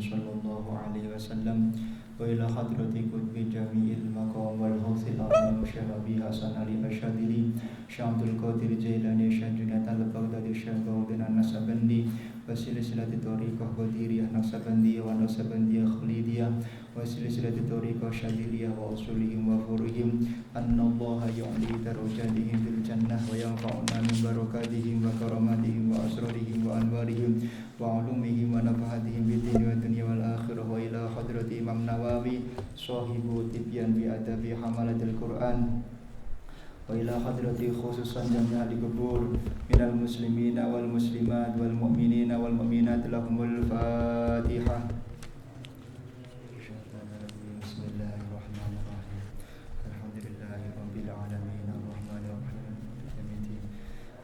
صلى الله عليه وسلم وإلى حضرة قطب جميع المقام والغوث الأعظم شيخ أبي حسن علي الشاذلي شيخ عبد القادر الجيلاني شيخ جنيد البغدادي شيخ بهاء النقشبندي وسلسلة طريقة قديرية نقشبندية ونقشبندية خليدية وسلسلة طريقة شاذلية وأصولهم وفروعهم أن الله يعلي درجاتهم في الجنة وينفعنا من بركاتهم وكراماتهم وأسرارهم وأنوارهم وعلومهم ونفحاتهم في الدين والدنيا والآخرة وإلى حضرة إمام نووي صاحب تبيان بأدب حملة القرآن وإلى حضرة خصوصا جميع القبور من المسلمين والمسلمات والمؤمنين والمؤمنات لهم الفاتحة. بسم الله الرحمن الرحيم الحمد لله رب العالمين الرحمن الرحيم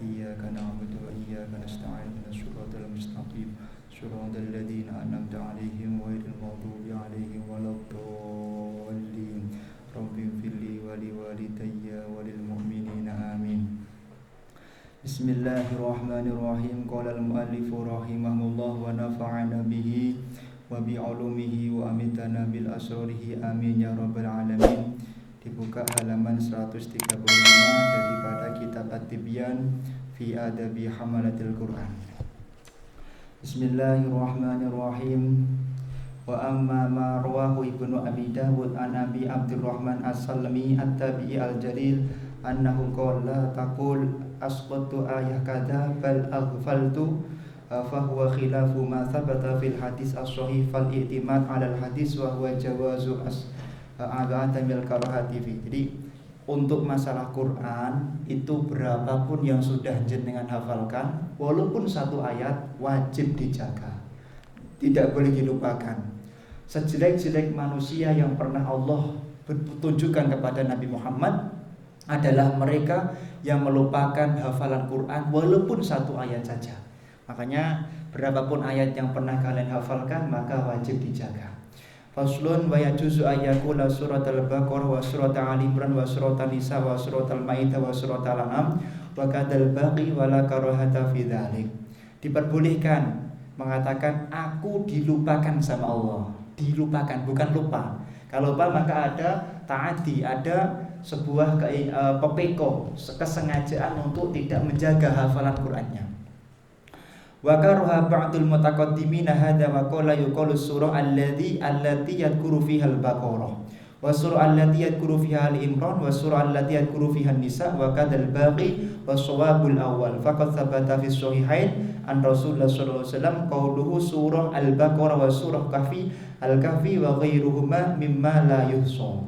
إياك نعبد وإياك نستعين اهدنا الصراط المستقيم صراط الذين أنعمت عليهم غير المغضوب عليهم ولا الضالين رب اغفر لي ولوالدي وللمؤمنين آمين. بسم الله الرحمن الرحيم. قال المؤلف رحمه الله ونفعنا به وبعلومه وأمتنا بالأسراره آمين ya rabbal alamin. Dibuka halaman 135 daripada kitab At-Tibyan fi Adabi Hamalatil Quran. Bismillahirrahmanirrahim. Wa amma ma rawahu Ibnu Abi Dawud an Abi Abdurrahman As-Salmi At-Tabi'i Al-Jalil annahu qala taqul asqatu ayah kada bal aghfaltu fa huwa khilafu ma thabata fil hadis as-sahih fal i'timad 'ala al-hadis wa huwa jawazu adamil karahati fi. Jadi untuk masalah Quran itu berapapun yang sudah jenengan hafalkan, walaupun satu ayat wajib dijaga, tidak boleh dilupakan. Sejelek-jelek manusia yang pernah Allah tunjukkan kepada Nabi Muhammad adalah mereka yang melupakan hafalan Quran walaupun satu ayat saja. Makanya berapapun ayat yang pernah kalian hafalkan maka wajib dijaga. Faslun wa yajuzu ayyakula surat al-Baqarah wa surat Ali Imran wa surat An-Nisa wa surat Al-Maidah wa surat Al-An'am wa kadal baqi wa la karahata fi dzalik. Diperbolehkan mengatakan aku dilupakan sama Allah. Dilupakan, bukan lupa. Kalau lupa maka ada ta'adi, ada sebuah pepeko, kesengajaan untuk tidak menjaga hafalan Qur'annya. Wa karuha ba'dul mutaqaddimin hadza wa qala yuqalu surah allati yadhkuru fiha al-Baqarah wa surah allati yadhkuru fiha al-Imran wa surah allati yadhkuru fiha an-Nisa wa kadzal baqi wa shawabul awwal faqad thabata fi sahihain an Rasulullah sallallahu alaihi wasallam qauluhu surah al-Baqarah wa surah al-Kahfi wa ghairuhuma mimma la yuhsa.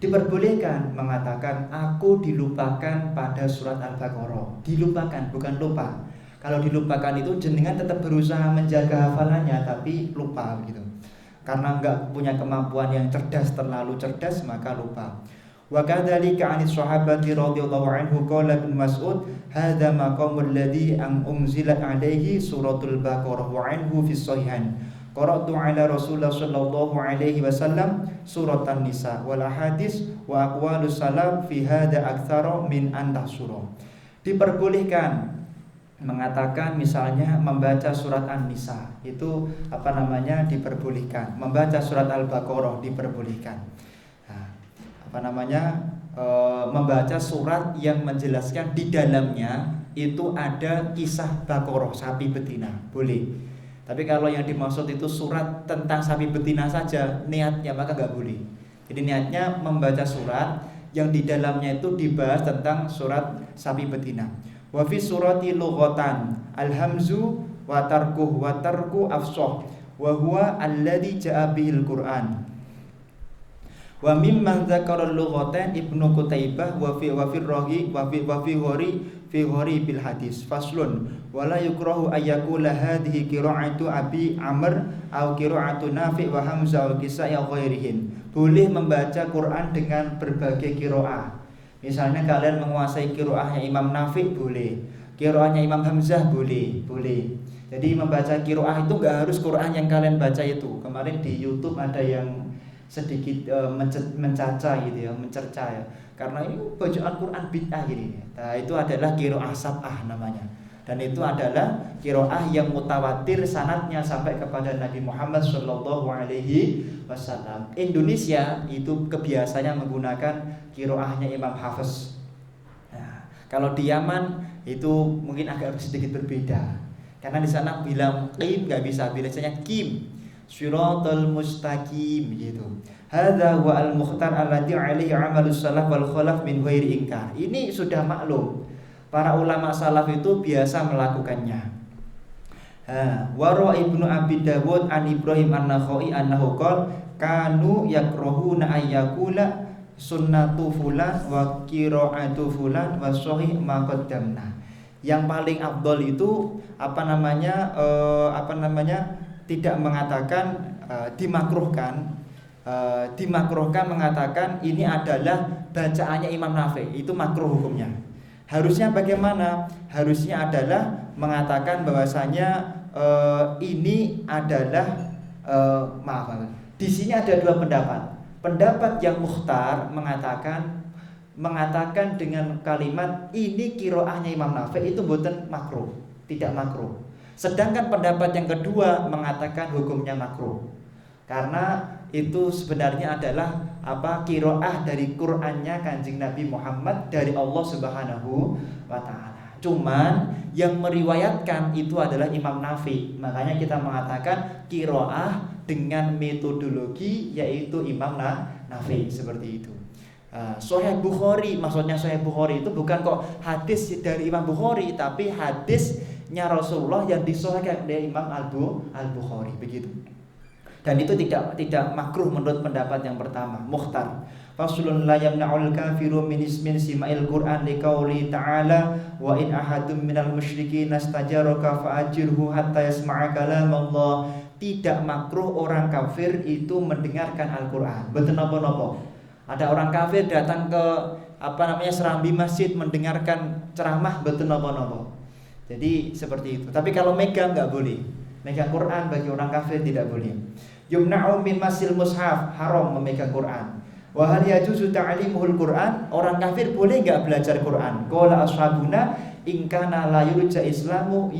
Diperbolehkan mengatakan aku dilupakan pada surat Al-Baqarah. Dilupakan, bukan lupa. Kalau dilupakan itu jenengan tetap berusaha menjaga hafalannya tapi lupa gitu. Karena enggak punya kemampuan yang cerdas, terlalu cerdas maka lupa. Wa kadzalika 'anis sahabati radhiyallahu anhu qala Ibnu Mas'ud hadza maqamul ladzi unzilat 'alaihi suratul Baqarah wa anhu fi sahihain. Qara'tu 'ala Rasulullah sallallahu alaihi wasallam surat An-Nisa wal hadis wa aqwalus salaf fi hadza aktsara min an tahsura. Diperbolehkan mengatakan misalnya membaca surat An-Nisa itu diperbolehkan, membaca surat Al-Baqarah diperbolehkan. Membaca surat yang menjelaskan di dalamnya itu ada kisah Baqarah sapi betina boleh. Tapi kalau yang dimaksud itu surat tentang sapi betina saja niatnya maka nggak boleh. Jadi niatnya membaca surat yang di dalamnya itu dibahas tentang surat sapi betina. Wa fi surati lughatan alhamzu wa tarku afsah wa huwa alladhi ja'a bihil Qur'an. Wa mimman dzakara lughatan Ibnu Qutaibah wa fi bil hadis faslun wala yukrahu ayyakula hadhihi qira'atu Abi Amr au qira'atu Nafi' wa Hamzah wa Kisai wa ghairihin. Boleh membaca Quran dengan berbagai qiraah. Misalnya kalian menguasai qiraahnya Imam Nafi' boleh, qiraahnya Imam Hamzah boleh. Jadi membaca qiraah itu enggak harus Quran yang kalian baca itu. Kemarin di YouTube ada yang sedikit mencerca ya. Karena ini bacaan Quran bid'ah gini. Nah, itu adalah qiraah sab'ah namanya. Dan itu adalah qiraah yang mutawatir sanadnya sampai kepada Nabi Muhammad sallallahu alaihi wasallam. Indonesia itu kebiasaannya menggunakan qiraahnya Imam Hafiz. Nah, kalau di Yaman itu mungkin agak sedikit berbeda. Karena di sana bilang qim enggak bisa, biasanya kim. Shiratal mustaqim gitu. Hadza wa al-mukhtar alladhi alaihi amalus salaf wal khalaf min ghairi inkar. Ini sudah maklum. Para ulama salaf itu biasa melakukannya. Waro Ibnu Abi Dawud an Ibrahim an-Nakhai annahu qala kanu yakrahuna ayyakula sunnatu fulan wa qiraatu fulan wa sahih ma qaddamna. Yang paling afdol itu tidak mengatakan dimakruhkan mengatakan ini adalah bacaannya Imam Nafi, itu makruh hukumnya. Harusnya bagaimana? Harusnya adalah mengatakan bahwasanya ini adalah di sini ada dua pendapat. Pendapat yang mukhtar mengatakan dengan kalimat ini qiraahnya Imam Nafi itu mboten makruh, tidak makruh. Sedangkan pendapat yang kedua mengatakan hukumnya makruh. Karena itu sebenarnya adalah qiraah dari Qur'annya Kanjeng Nabi Muhammad dari Allah Subhanahu wa taala. Cuman yang meriwayatkan itu adalah Imam Nafi. Makanya kita mengatakan qiraah dengan metodologi yaitu Imam Nafi, seperti itu. Sahih Bukhari, maksudnya Sahih Bukhari itu bukan kok hadis dari Imam Bukhari, tapi hadisnya Rasulullah yang disahihkan dari Imam Al-Bukhari, begitu. Dan itu tidak makruh menurut pendapat yang pertama, mukhtar. Faslun la yamna'ul kafiru min sima'il Qur'an liqauli ta'ala wa in ahadum minal musyrikin astajaraka fa'ajirhu hatta yasma'a kalam Allah. Tidak makruh orang kafir itu mendengarkan Al-Qur'an. Betul napa-napa. Ada orang kafir datang ke serambi masjid mendengarkan ceramah, betul napa-napa. Jadi seperti itu. Tapi kalau megang enggak boleh. Megang Quran bagi orang kafir tidak boleh. Yumna'u min masil mushaf, haram memegang Quran. Wa hal yajuzu ta'limuhul Quran, orang kafir boleh enggak belajar Quran? Qala ashabuna in kana la yurja islamu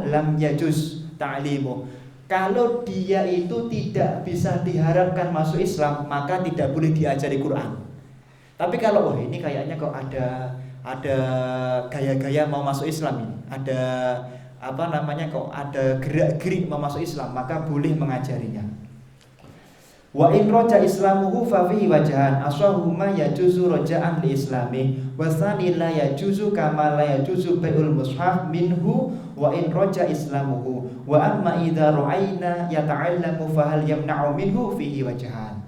lam yajuz ta'limu. Kalau dia itu tidak bisa diharapkan masuk Islam, maka tidak boleh diajari Quran. Tapi kalau ini kayaknya kok ada gaya-gaya mau masuk Islam ini, ada ada gerak-gerik mau masuk Islam, maka boleh mengajarinya. Wa in raja islamuhu fa fihi wajhan asahuma yajuzu raja'an li islami wa tsani la yajuzu kama la yajuzu bai'ul mushaf minhu wa in raja islamuhu wa amma idza ra'ayna yata'allamu fa hal yamna'u minhu fihi wajhan.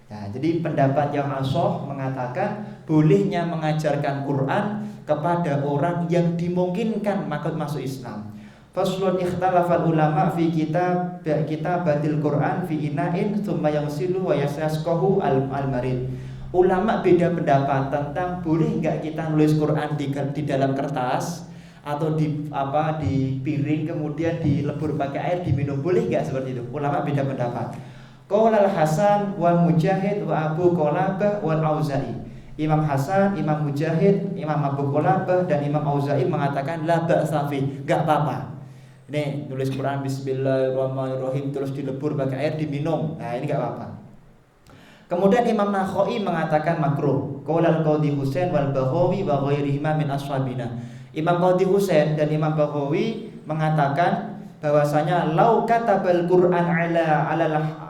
Nah, jadi pendapat yang ashah mengatakan bolehnya mengajarkan Quran kepada orang yang dimungkinkan masuk Islam. Faslun ikhtalafal ulama fi kitabatil Quran fi ina'in thumma yamsilu wa yasqahu al-marid. Ulama beda pendapat tentang boleh enggak kita nulis Quran di dalam kertas atau di piring kemudian dilebur pakai air diminum, boleh enggak seperti itu? Ulama beda pendapat. Qala al-Hasan wa Mujahid wa Abu Qulabah wal Auza'i. Imam Hasan, Imam Mujahid, Imam Abu Qulabah dan Imam Auza'i mengatakan la ba'sa fi, enggak apa-apa. Nih, nulis Quran bismillahirrahmanirrahim terus dilebur pakai air diminum. Nah, ini enggak apa-apa. Kemudian Imam Nakhai mengatakan makruh. Qala al-Qadhi Husain wal Baghawi wa ghairihima min ashabina. Imam Qadhi Husain dan Imam Baghawi mengatakan bahwasanya lau katabal Quran ala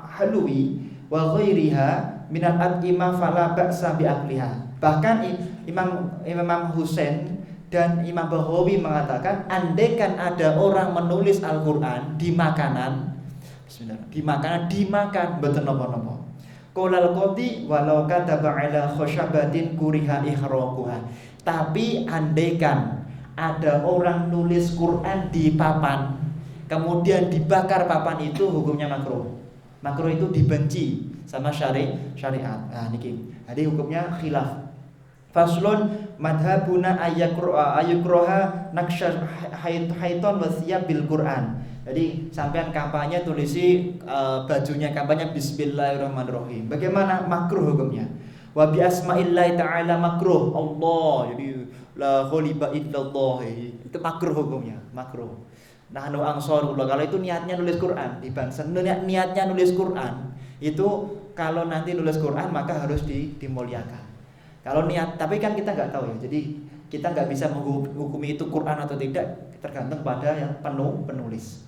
halwi wa ghairiha min al-at'imah fala ba'sa bi akliha. Bahkan Imam Husain dan Imam Baghawi mengatakan andaikan ada orang menulis Al-Qur'an di makanan, dimakan betul napa-napa. Qolal qadi walau kataba ala khashabatin kuriha ihraquha. Tapi andaikan ada orang nulis Quran di papan kemudian dibakar papan itu hukumnya makruh. Makruh itu dibenci sama syariat. Nah niki. Jadi hukumnya khilaf. Faslun madhabuna ayukroha naksyah haiton wasiyab bil Quran. Jadi sampean kampanye tulisi bajunya kampanye bismillahirrahmanirrahim. Bagaimana makruh hukumnya? Wa bi asma'illahi ta'ala makruh. Allah. Jadi la ghaliba illallah. Itu makruh hukumnya, makruh. Nah, ansarullah kalau itu niatnya nulis Quran di bangsa, niatnya nulis Quran itu kalau nanti nulis Quran maka harus dimuliakan. Kalau niat, tapi kan kita nggak tahu ya. Jadi kita nggak bisa menghukumi itu Quran atau tidak, tergantung pada yang penulis.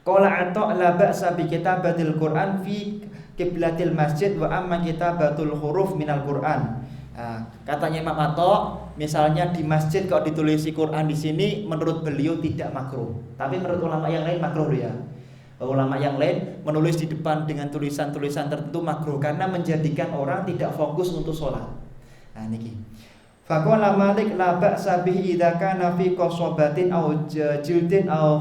Qala ata la ba'sa bi kitabatil Quran fi qiblatil masjid wa amma kitabatul huruf minal Quran. Nah, katanya Imam Atha, misalnya di masjid kalau ditulisi Quran di sini, menurut beliau tidak makruh. Tapi menurut ulama yang lain makruh ya. Ulama yang lain menulis di depan dengan tulisan-tulisan tertentu makruh karena menjadikan orang tidak fokus untuk sholat. Nah niki. Faqala Malik la ba'sa bihi idza kana fi qasabatin aw jildin aw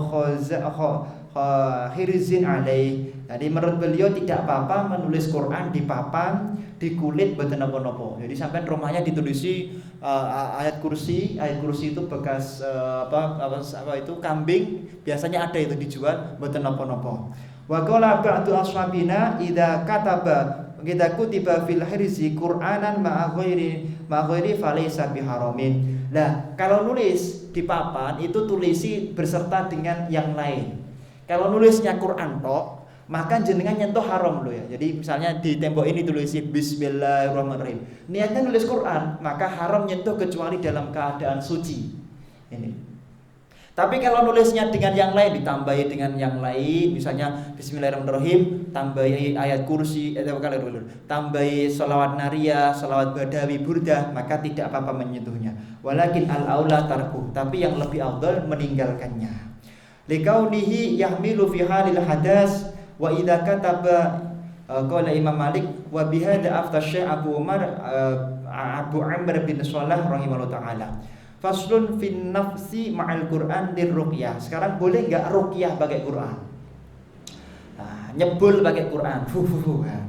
khirzin alaih. Jadi menurut beliau tidak apa-apa menulis Quran di papan, di kulit mboten napa-napa. Jadi sampai rumahnya ditulisi ayat kursi itu bekas apa itu kambing, biasanya ada itu dijual mboten napa-napa. Wa qala ba'du ashabina idza kataba kita kutiba fil hirzi Qur'anan ma'a ghairi falaysa biharamin. Nah, kalau nulis di papan itu tulisi berserta dengan yang lain. Kalau nulisnya Quran tok, maka jenengan nyentuh haram loh ya. Jadi misalnya di tembok ini tulisi Bismillahirrahmanirrahim. Niatnya nulis Quran, maka haram nyentuh kecuali dalam keadaan suci. Ini. Tapi kalau nulisnya dengan yang lain, ditambahi dengan yang lain, misalnya Bismillahirrahmanirrahim, tambahi ayat kursi, tambahi sholawat nariyah, sholawat badawi, burdah, maka tidak apa-apa menyentuhnya. Walakin al-aula tarkuh, tapi yang lebih afdal meninggalkannya. Likaunihi yahmilu fi halil hadas wa idza kataba qala Imam Malik wa bihadza afta Syekh Abu Amr bin Shalah rahimahullah taala. Faslun fin nafsi ma'al Quran dirruqyah. Sekarang boleh enggak ruqyah pakai Quran? Nah, nyebul pakai Quran.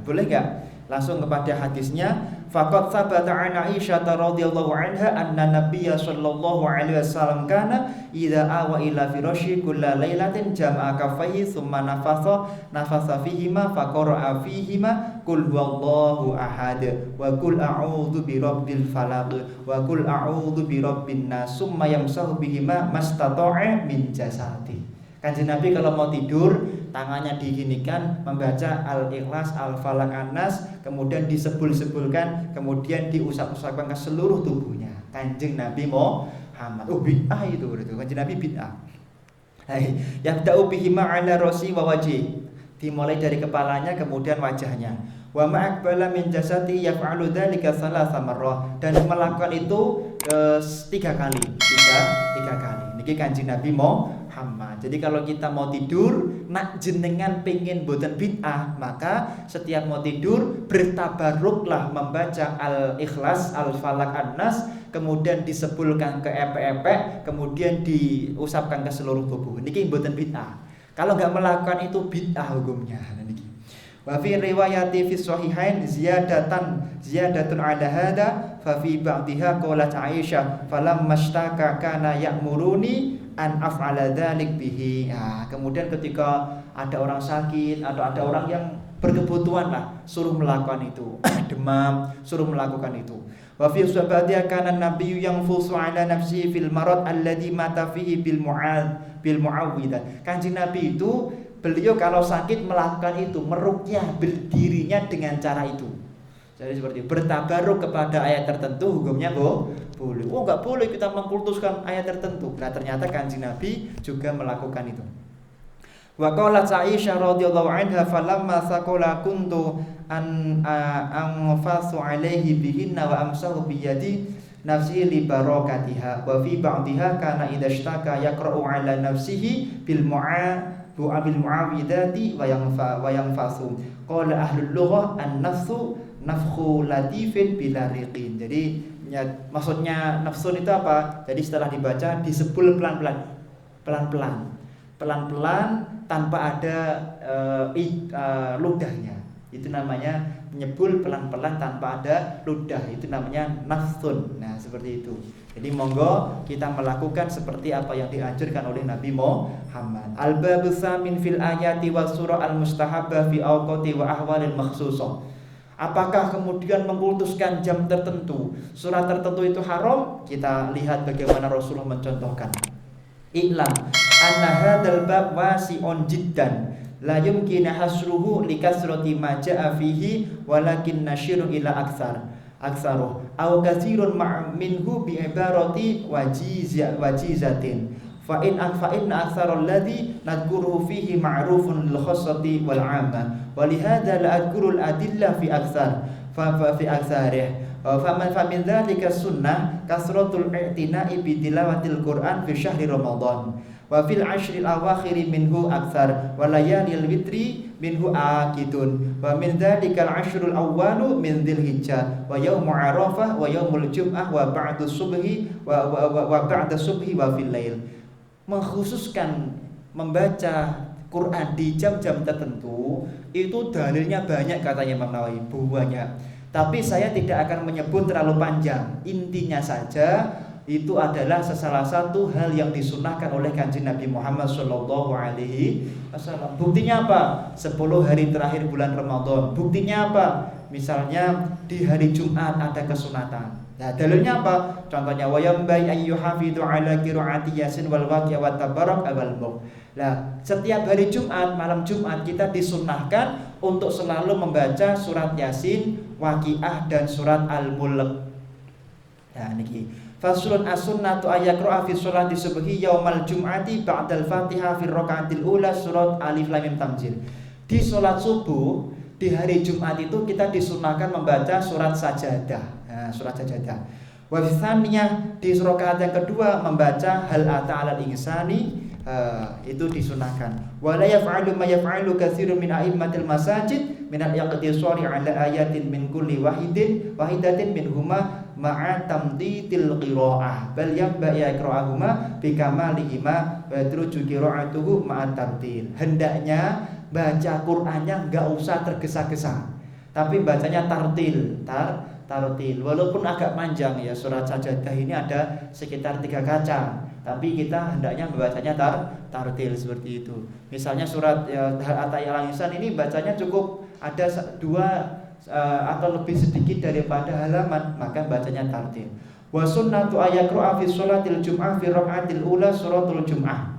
Boleh enggak? Langsung kepada hadisnya, faqad sabata an Aisyah radhiyallahu anha anna Nabiyya sallallahu alaihi wasallam kana idza awa ila firasyi kulla lailatin jama'a kaffaihi thumma nafasa fihima faqara'a fihima qul huwallahu ahad wa qul a'udzu birabbil falaq wa qul a'udzu birabbin nas summa yamsahu bihima mastata'a min jasadi. Kanjeng Nabi kalau mau tidur, tangannya diginikan membaca Al-Ikhlas, Al-Falaq, An-Nas, kemudian disebul-sebulkan, kemudian diusap-usapkan ke seluruh tubuhnya. Kanjeng Nabi Muhammad. Bid'ah itu berarti. Kanjeng Nabi bid'ah. Yabda'u bihima 'ala rasi wa wajhi. Dimulai dari kepalanya kemudian wajahnya. Wa ma'aqbala min jasati yaf'alu dzalika thalatha marrah, dan melakukan itu 3 kali. 3 kali. Niki Kanjeng Nabi Muhammad. Jadi kalau kita mau tidur, nak jenengan pengen boten bid'ah, maka setiap mau tidur bertabaruklah membaca Al-Ikhlas, Al-Falaq, An-Nas, kemudian disebulkan ke epek-epek, kemudian diusapkan ke seluruh tubuh. Niki boten bid'ah. Kalau nggak melakukan itu bid'ah hukumnya. Niki. Wa fi riwayati fi sahihain ziyadatun ala hada fa fi ba'dihha qalat Aisyah falamma mashtaka kana ya'muruni an af'ala dzalik bihi. Nah, kemudian ketika ada orang sakit atau ada orang yang berkebutuhan lah, suruh melakukan itu. Demam, suruh melakukan itu. Wa fi sabatiha kana nabiyyu yanfusu ala nafsihi fil marad alladhi mata fihi bil mu'awwidah. Kanjeng Nabi itu beliau kalau sakit melakukan itu, meruqyah dirinya dengan cara itu. Jadi seperti bertabaruk kepada ayat tertentu hukumnya boleh. Enggak boleh kita mengkultuskan ayat tertentu. Nah, ternyata Kanjeng Nabi juga melakukan itu. Wa qalat Aisyah radhiyallahu anha falamma saqala kuntu anfasu alaihi bihinna wa amsahu bi yadi nafsi li barakatiha wa fi ba'dihha kana idza ishtaka yaqra'u ala nafsihi bil mu'awidati wa yanfasu. Qala ahlul lughah an-nafsu nafkhu latifin bila riqin. Jadi ya, maksudnya nafsun itu apa? Jadi setelah dibaca disebul pelan-pelan tanpa ada ludahnya. Itu namanya menyebul pelan-pelan tanpa ada ludah. Itu namanya nafsun. Nah, seperti itu. Jadi monggo kita melakukan seperti apa yang dianjurkan oleh Nabi Muhammad. Al-babu tsamin fil ayati was surah al-mustahabbah fi awqati wa ahwalil makhsusah. Apakah kemudian mengkultuskan jam tertentu, surat tertentu itu haram? Kita lihat bagaimana Rasulullah mencontohkan. I'lam anna hadzal bab wasi'un jiddan la yumkin hasruhu likasrati ma ja'a fihi walakin nashiru ila aktsaruh aw katsirun minhu bi ibarati wajizatin fa in aktsaral ladzi nadkuruhu fihi ma'rufun lil khassati wal 'ammah wa li hadza la adkurul adillah fi aktsarih fa min dzalika sunnah kasratul i'tina'i bi tilawatil Qur'an fi syahri Ramadan wa fil ashril awakhir minhu aktsar wa layalil witri minhu akidun wa min dzalikal ashrul awwalu min dzilhijjah wa yaumul arafah wa yaumul jum'ah wa ba'da subhi wa ba'da subhi wa fil lail. Mengkhususkan membaca Quran di jam-jam tertentu itu dalilnya banyak, katanya Imam Nawawi, banyak. Tapi saya tidak akan menyebut terlalu panjang. Intinya saja itu adalah salah satu hal yang disunahkan oleh Kanjeng Nabi Muhammad Shallallahu Alaihi Wasallam. Buktinya apa? 10 hari terakhir bulan Ramadan. Buktinya apa? Misalnya di hari Jumat ada kesunatan. Nah, dalilnya apa? Contohnya wayambai ayyuhafidhu ala qiraati yasin wal waqi'a wat tabarak awal mulk. Nah, setiap hari Jumat, malam Jumat kita disunahkan untuk selalu membaca surat Yasin, Waqiah dan surat Al-Mulk. Nah, niki faslun as-sunnatu ayaqra'a fi sholati subhi yaumal jum'ati ba'dal Fatihah fi raka'atil ula surat Alif Lam Mim Tanzil. Di salat subuh di hari Jumat itu kita disunahkan membaca surat Sajadah. Nah, surat Sajadah. Wa tsaniyah di rakaat yang kedua membaca hal ata 'alal insani, itu disunahkan. Wa la yaf'alu ma yaf'alu katsirun min a'immatil masajid min al-iqtisari 'ala ayatin min kulli wahidatin minhuma ma'a tamdidil qira'ah bal yanbaghi yaqra'uhuma bi kamalihima wa yadruju qira'atuhu ma'a tartil. Hendaknya baca Qur'annya enggak usah tergesa-gesa, tapi bacanya tartil. Walaupun agak panjang ya, surat Sajadah ini ada sekitar 3 kaca, tapi kita hendaknya membacanya tartil seperti itu. Misalnya surat At-Tayyib al-Insan ini bacanya cukup ada 2 atau lebih sedikit daripada halaman, maka bacanya tartil. Wa sunnatu ayaqra'a fi sholatil jum'ah fi raka'atil ula suratul jum'ah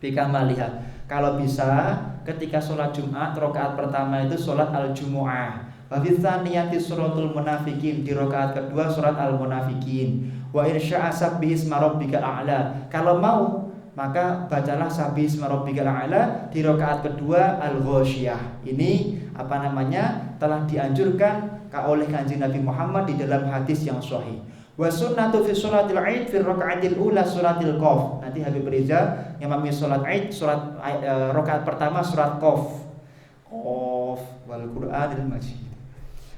bikamaliha. Kalau bisa ketika sholat Jumat rakaat pertama itu sholat al-jumu'ah. Wa fi tsaniyati suratul munafiqin, di rakaat kedua surat al-munafiqin. Wa irsya'a sabbihisma rabbikal a'la. Kalau mau maka bacalah sabbihisma rabbikal a'la di rakaat kedua al-ghasyiyah. Ini telah dianjurkan oleh Kanjeng Nabi Muhammad di dalam hadis yang sahih. Wa sunnatu fi sholatil Aid fi raka'atil ula suratil Qaf. Nanti Habib Riza yang memilih sholat Aid, surat rakaat pertama surat Qaf. Qaf wal Qur'anil Majid.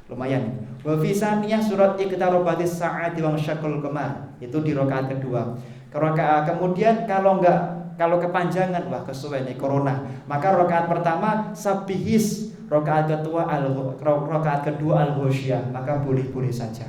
Lumayan. Wa fi saniyah surat iqtarabatis sa'ati wa syaqqal qamar. Itu di rakaat kedua. Kemudian kalau kepanjangan, wah kesuwen nih corona, maka rakaat pertama sabihis, rakaat kedua al-ghasyiyah, maka boleh-boleh saja.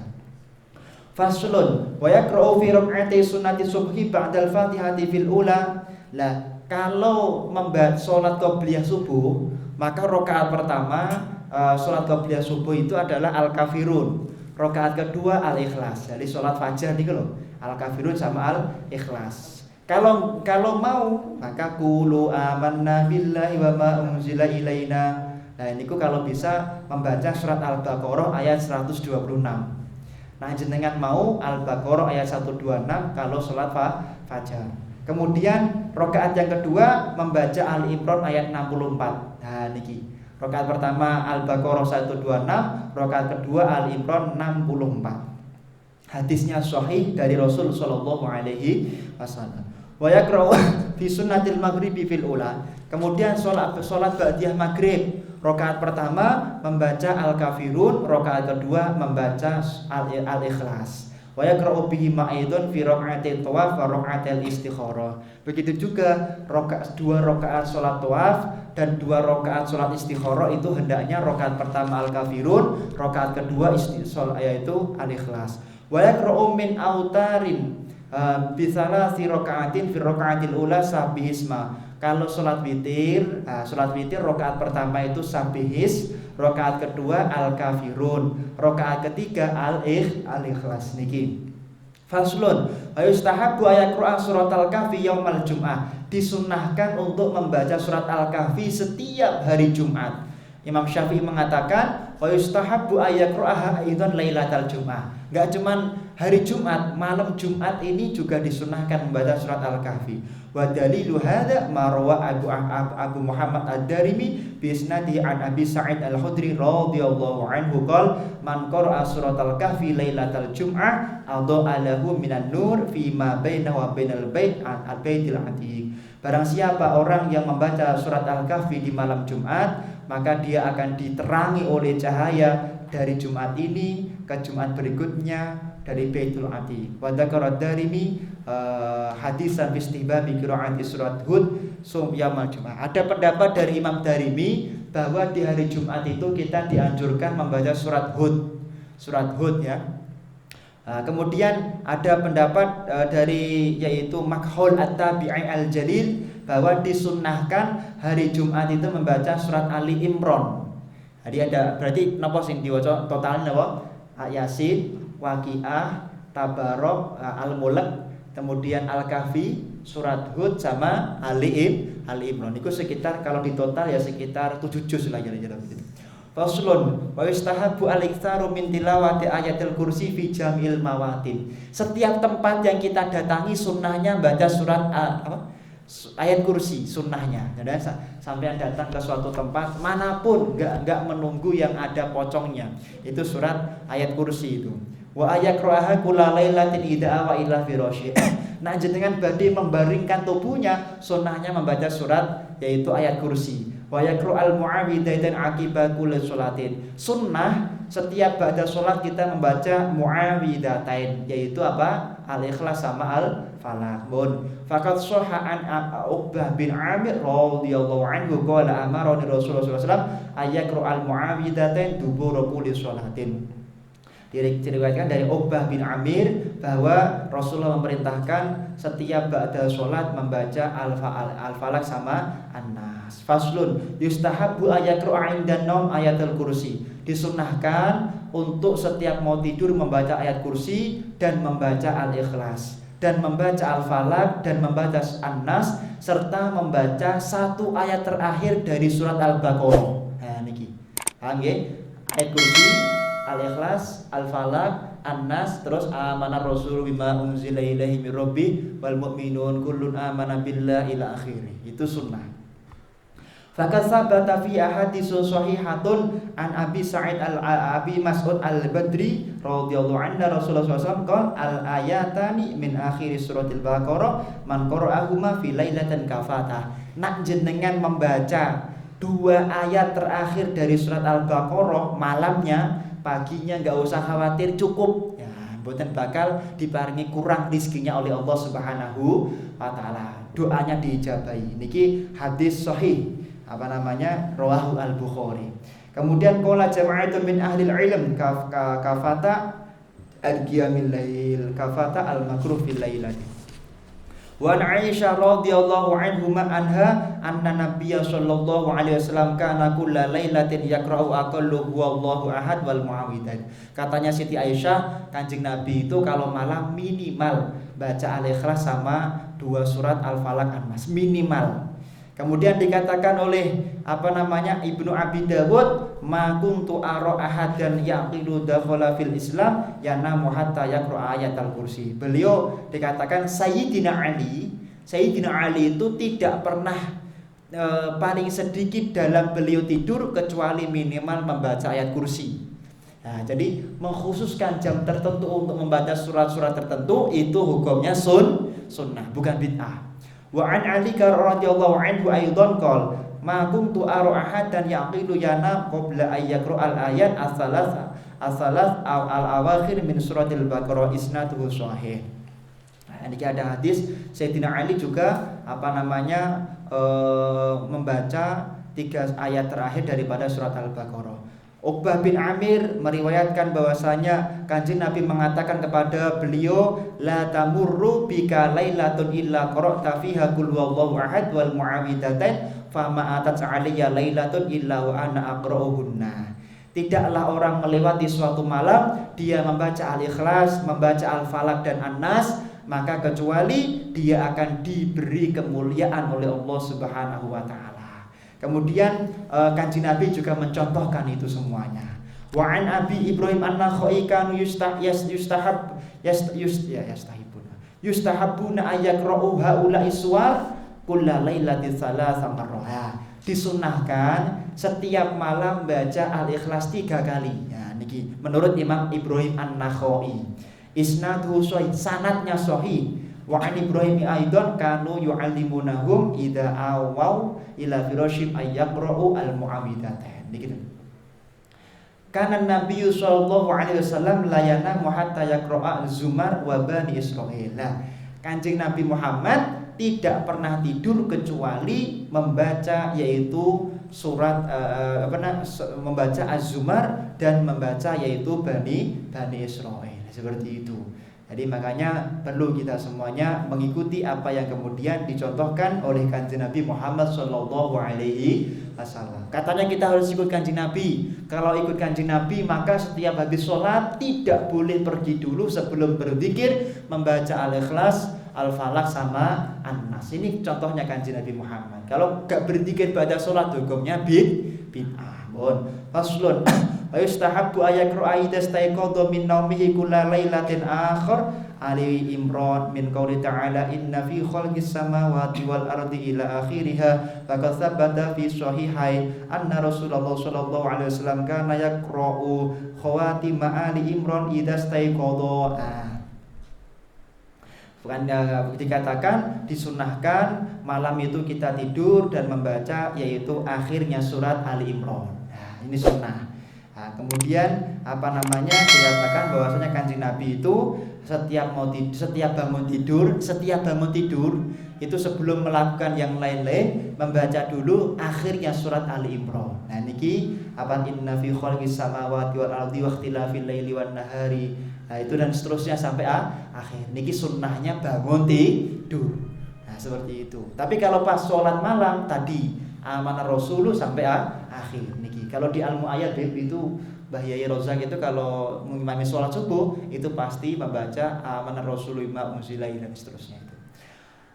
Faslun wa yaqra'u fi rak'ati sunnati subhi ba'dal Fatihati fil ula. Lah, kalau membaca salat qabliyah subuh, maka rakaat pertama salat qabliyah subuh itu adalah Al-Kafirun. Rakaat kedua Al-Ikhlas. Jadi salat fajar nih loh, Al-Kafirun sama Al-Ikhlas. Kalau mau maka qulu amanna billahi wa ma unzila ilaina. Nah, ini kalau bisa membaca surat Al-Baqarah ayat 126. Nah, jenengan mau Al-Baqarah ayat 126 kalau sholat fajar. Kemudian rakaat yang kedua membaca Al-Imran ayat 64. Nah, niki. Rakaat pertama Al-Baqarah 126, rakaat kedua Al-Imran 64. Hadisnya sahih dari Rasul sallallahu alaihi wasallam. Wa yaqra'u fi sunnatil maghribi fil ula. Kemudian salat ba'diyah maghrib, rakaat pertama membaca Al-Kafirun, rakaat kedua membaca Al-Ikhlas. Wa yaqra'u bihi ma'idun fi raka'atil tawaf wa raka'atil istikharah. Begitu juga 2 rakaat salat tawaf dan 2 rakaat salat istikharah itu hendaknya rakaat pertama Al-Kafirun, rakaat kedua yaitu Al-Ikhlas. Wa yaqra'u min autarin bisalasi raka'atin fi raka'atil ula sabbihisma. Kalau salat witir rakaat pertama itu sabbihis, Rakaat kedua Al-Kafirun, rakaat ketiga Al-Ikhlas niki. Faslun, yustahabbu ayaqra surat Al-Kahfi yaumal Jum'ah. Disunnahkan untuk membaca surat Al-Kahfi setiap hari Jumat. Imam Syafi'i mengatakan yustahabbu ayaqra'aha aidan lailatal Jum'ah. Enggak cuman hari Jumat, malam Jumat ini juga disunnahkan membaca surat Al-Kahfi. Wa dalilu hadza ma rawa Abu Muhammad Ad-Darimi bi isnadi an Abi Sa'id Al-Khudri radhiyallahu anhu qala man qara'a surat Al-Kahfi lailatal Jum'ah adha'a lahu minan nur fi ma bainahu wa bainal bait al-baitil atiq. Barang siapa orang yang membaca surat Al-Kahfi di malam Jumat, maka dia akan diterangi oleh cahaya dari Jumat ini ke Jumat berikutnya dari Baitul Atiq. Wa dzakara Darimi hadisan fi istihbabi qiraati surat Hud yaumul Jumat. Ada pendapat dari Imam Darimi bahwa di hari Jumat itu kita dianjurkan membaca surat Hud. Surat Hud ya. Kemudian ada pendapat dari yaitu Makhul At-Tabi'i Al-Jalil bahwa disunnahkan hari Jumat itu membaca surat Ali Imran. Jadi ada berarti napa sing diwaca totalnya napa? Yasin, Waqiah, Tabarok, Al-Mulk, kemudian Al-Kahfi, surat Hud sama Ali Imran. Itu sekitar kalau di total ya sekitar 7 juz lah kira-kira begitu. Faslun wa yustahabbu al-iktsaru min tilawati ayatil kursi fi jamil mawatin. Setiap tempat yang kita datangi sunnahnya baca surat ayat kursi sunnahnya. Jadi sampai datang ke suatu tempat manapun enggak menunggu yang ada pocongnya. Itu surat ayat kursi itu. Wa ayakraha kulalailatin idza wa ila firasyi. Nah jenengan badhe membaringkan tubuhnya sunnahnya membaca surat yaitu ayat kursi. Wa yakru al-mu'awwidhaitan aqiba kulli sholatin. Sunnah setiap ba'da salat kita membaca mu'awwidhatain yaitu apa? Al-Ikhlas sama Al-Falaq. Faqad shahha an Uqbah bin Amir radhiyallahu anhu qala amarani Rasulullah sallallahu alaihi wasallam ayakru al-mu'awwidhatain dubura kulli sholatin. Diriwayatkan dari Uqbah bin Amir bahwa Rasulullah memerintahkan setiap ba'da salat membaca Al-Falaq sama An-Nas. Faslun yustahabbu ayaqra'a 'indan naum ayatul kursi. Disunnahkan untuk setiap mau tidur membaca ayat kursi dan membaca Al-Ikhlas dan membaca Al-Falaq dan membaca An-Nas serta membaca satu ayat terakhir dari surat Al-Baqarah. Nah niki. Paham nggih? Ayat kursi, Al-Ikhlas, Al-Falaq, An-Nas, terus amanar Rasul bima unzila ilaihi mir rabbih wal mu'minun kullun amana billahi ila akhirih. Itu sunnah. Faqad sabata fi ahaditsun shahihatun an Abi Sa'id Abi Mas'ud Al-Badri radhiyallahu anhu Rasulullah SAW qala al-ayatani min akhir suratil Baqarah man qara'ahuma fi lailatin kafatah. Nak jenengan membaca 2 ayat terakhir dari surat Al-Baqarah malamnya, paginya enggak usah khawatir cukup. Ya, mboten bakal diparingi kurang rezekinya oleh Allah Subhanahu wa taala. Doanya diijabahi. Niki hadis sahih rawahu al-Bukhari. Kemudian qala jama'atun min ahli ilm kafata al-qiyamil lail kafata al-makruh fil lailati. Wa an Aisyah radhiyallahu anha anna Nabiyya sallallahu alaihi wasallam kana kulla lailatin yaqra'u aqallu huwallahu ahad wal muawwidzat. Katanya Siti Aisyah, Kanjeng Nabi itu kalau malam minimal baca Al-Ikhlas sama 2 surat Al-Falaq An-Nas minimal. Kemudian dikatakan oleh Ibnu Abi Dawud, ma kuntu ara ahadan yaqilu dakhala fil Islam yanamu hatta yaqra ayatal kursi. Beliau dikatakan Sayyidina Ali itu tidak pernah paling sedikit dalam beliau tidur kecuali minimal membaca ayat kursi. Nah, jadi mengkhususkan jam tertentu untuk membaca surat-surat tertentu itu hukumnya sunnah, bukan bid'ah. Wa an Ali radhiyallahu anhu aidan qol ma kuntu ara ahadan yaqilu yana qabla ay yaqra al ayat as-salas al-awakhir min suratil Baqarah isnaduhu sahih. Nah, ini ada hadis Sayyidina Ali juga membaca 3 ayat terakhir daripada surat Al-Baqarah. Uqbah bin Amir meriwayatkan bahwasanya Kanjeng Nabi mengatakan kepada beliau, la tamurru bika lailatun illa qara'ta fiha qul huwallahu ahad wal mu'awwidzatain fama atat 'alayya lailatun illa wa ana aqra'uhunna. Tidaklah orang melewati suatu malam dia membaca Al-Ikhlas, membaca Al-Falaq dan An-Nas, maka kecuali dia akan diberi kemuliaan oleh Allah Subhanahu wa taala. Kemudian Kanjeng Nabi juga mencontohkan itu semuanya. Wa an Abi Ibrahim an-Nakhai kanu yustahabuna ayakra'u haula'i suwar kulla lailatin salasa marrah. Disunahkan setiap malam baca Al-Ikhlas 3 kali. Ya, niki menurut Imam Ibrahim an-Nakhai. Isnaduhu sahih, sanadnya sahih. Wa an Ibrahim aidan kanu yu'allimunahum idza awau ila firashim ayyaqra'u al-mu'awwidzatain. Niki. Kana Nabi sallallahu alaihi wasallam la yanamu hatta yaqra'a az-Zumar wa Bani Israil. Nah, Kanjeng Nabi Muhammad tidak pernah tidur kecuali membaca yaitu surat membaca Az-Zumar dan membaca yaitu Bani Israil. Seperti itu. Jadi makanya perlu kita semuanya mengikuti apa yang kemudian dicontohkan oleh Kanjeng Nabi Muhammad sallallahu alaihi wasallam. Katanya kita harus ikut Kanjeng Nabi. Kalau ikut Kanjeng Nabi maka setiap habis sholat tidak boleh pergi dulu sebelum berzikir membaca Al-Ikhlas, Al-Falaq sama An-Nas. Ini contohnya Kanjeng Nabi Muhammad. Kalau gak berzikir pada sholat hukumnya bid'ah. Faslun wa yustahabbu ayaqra'a idza staiqadha min naumihi kulla lailatin akhir Ali Imran min qouli ta'ala inna fi khalqis samawati wal ardi ila akhiriha faqad thabata fi sahihain anna Rasulullah sallallahu alaihi wasallam kana yaqra'u khawatim Ali Imran idza staiqadha. Bukan dikatakan disunahkan malam itu kita tidur dan membaca yaitu akhirnya surat Ali Imran. Nah, ini sunnah. Nah, kemudian dikatakan bahwasanya Kanjeng Nabi itu setiap bangun tidur itu sebelum melakukan yang lain-lain membaca dulu akhirnya surat Ali Imran. Nah, niki inna fi khalqis samawati wal ardi wa ikhtilafil laili wan nahari. Nah, itu dan seterusnya sampai akhir. Niki sunnahnya bangun tidur. Nah, seperti itu. Tapi kalau pas sholat malam tadi amanah Rasulullah sampai akhir. Niki kalau di Al-Mu'ayyad itu Mbah Yai Rozak itu kalau mengimami sholat subuh itu pasti membaca amanah Rasulullah unzilai dan seterusnya itu.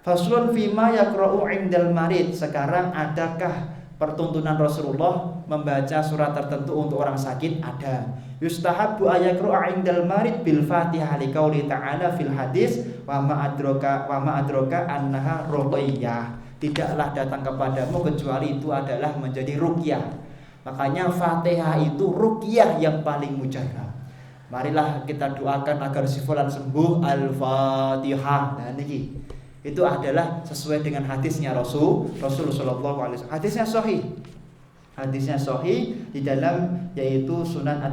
Faslun fima yaqra'u 'indal marid. Sekarang adakah pertuntunan Rasulullah membaca surat tertentu untuk orang sakit? Ada. Yustahabbu ayaqra'a 'indal marid bil Fatihah liqauli ta'ala fil hadis wa ma adraka annaha ruqyah. Tidaklah datang kepadamu kecuali itu adalah menjadi ruqyah. Makanya Fatihah itu ruqyah yang paling mujarab. Marilah kita doakan agar si fulan sembuh. Al-Fatihah. Nah niki itu adalah sesuai dengan hadisnya Rasulullah sallallahu alaihi wasallam. Hadisnya sahih di dalam yaitu Sunan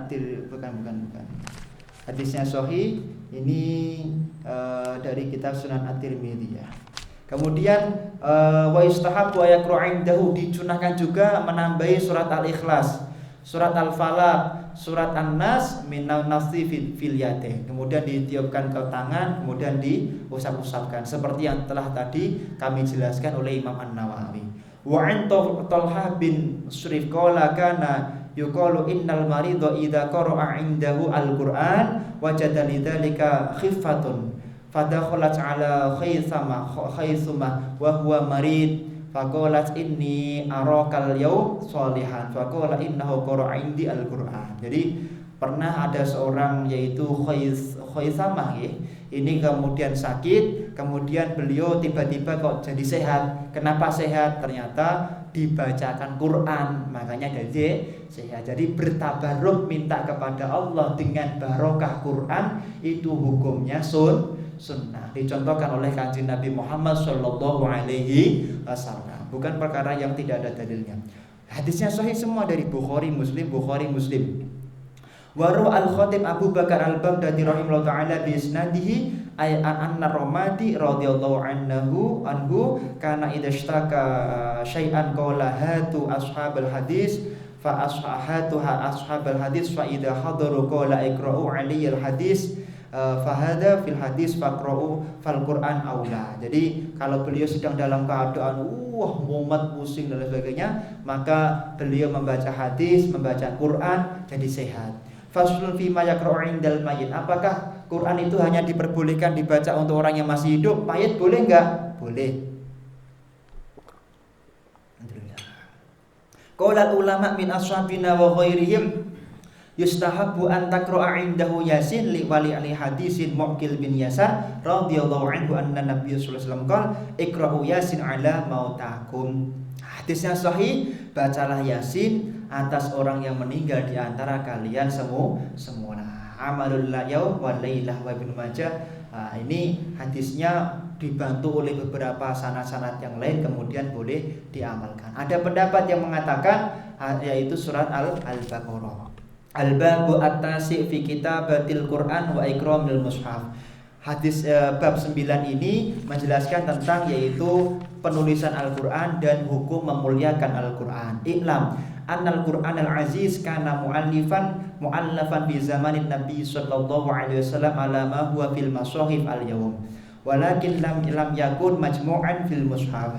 bukan. Hadisnya sahih ini dari kitab Sunan At-Tirmidzi ya. Kemudian wa istahabbu ayaqra'a 'indahu, disunahkan juga menambahi surat Al-Ikhlas, surat Al-Falaq, surat An-Nas minan nasi fil yadih. Kemudian ditiupkan ke tangan, kemudian diusap-usapkan seperti yang telah tadi kami jelaskan oleh Imam An-Nawawi. Wa 'an Talha bin Surif qala kana yuqalu innal marida idza qara'a 'indahu al-Qur'an wajada lidzalika khiffatun fadakhalat 'ala khaysama wa huwa marid faqalat inni arakal yaum sholihan faqala innahu qara'a 'indi al-Qur'an. Jadi pernah ada seorang yaitu Khaysamah ya. Ini kemudian sakit, kemudian beliau tiba-tiba kok jadi sehat. Kenapa sehat? Ternyata dibacakan Quran, makanya jadi sehat. Jadi bertabaruk minta kepada Allah dengan barokah Quran itu hukumnya sunnah. Dicontohkan oleh Kanjeng Nabi Muhammad sallallahu alaihi wasallam. Bukan perkara yang tidak ada dalilnya. Hadisnya sahih semua dari Bukhari Muslim. Waru al-Khatib Abu Bakar al-Baghdadi rahimahullah ta'ala bi isnadihi ay anna Ramadi radhiyallahu anhu kana idza ishtaka syai'an qala hatu ashabul hadis fa ashahatuha ashabal hadis fa idza hadaru qala iqra'u 'aliyal hadis fahada fil hadis faqra'u fal Qur'an aula. Jadi kalau beliau sedang dalam keadaan mumet, pusing dan sebagainya, maka beliau membaca hadis, membaca Quran jadi sehat. Faslun fi ma yaqra'u 'indal mayyit. Apakah Quran itu hanya diperbolehkan dibaca untuk orang yang masih hidup? Mayit boleh enggak? Boleh. Alhamdulillah. Qala ulama min ashabina wa ghairihim yustahabbu an taqra'a 'indahu Yasin li wali ali hadisin Muqil bin Yasar radhiyallahu anhu anna Nabiy sallallahu alaihi wasallam qala iqra'u Yasin 'ala mautakum. Hadisnya sahih, bacalah Yasin atas orang yang meninggal di antara kalian semua. Amalul yaum wa lailah wa Ibnu Majah. Ini hadisnya dibantu oleh beberapa sanad-sanad yang lain, kemudian boleh diamalkan. Ada pendapat yang mengatakan yaitu surat Al-Baqarah. Al-babu at-tasi' fi kitabatil Qur'an wa ikramil mushaf. Hadis bab 9 ini menjelaskan tentang yaitu penulisan Al-Qur'an dan hukum memuliakan Al-Qur'an. I'lam annal Qur'an al-aziz kana mu'allafan fi zamanin Nabi sallallahu alaihi wasallam ala ma huwa fil masahif al-yawm. Walakin lam yakun majmu'an fil mushaf.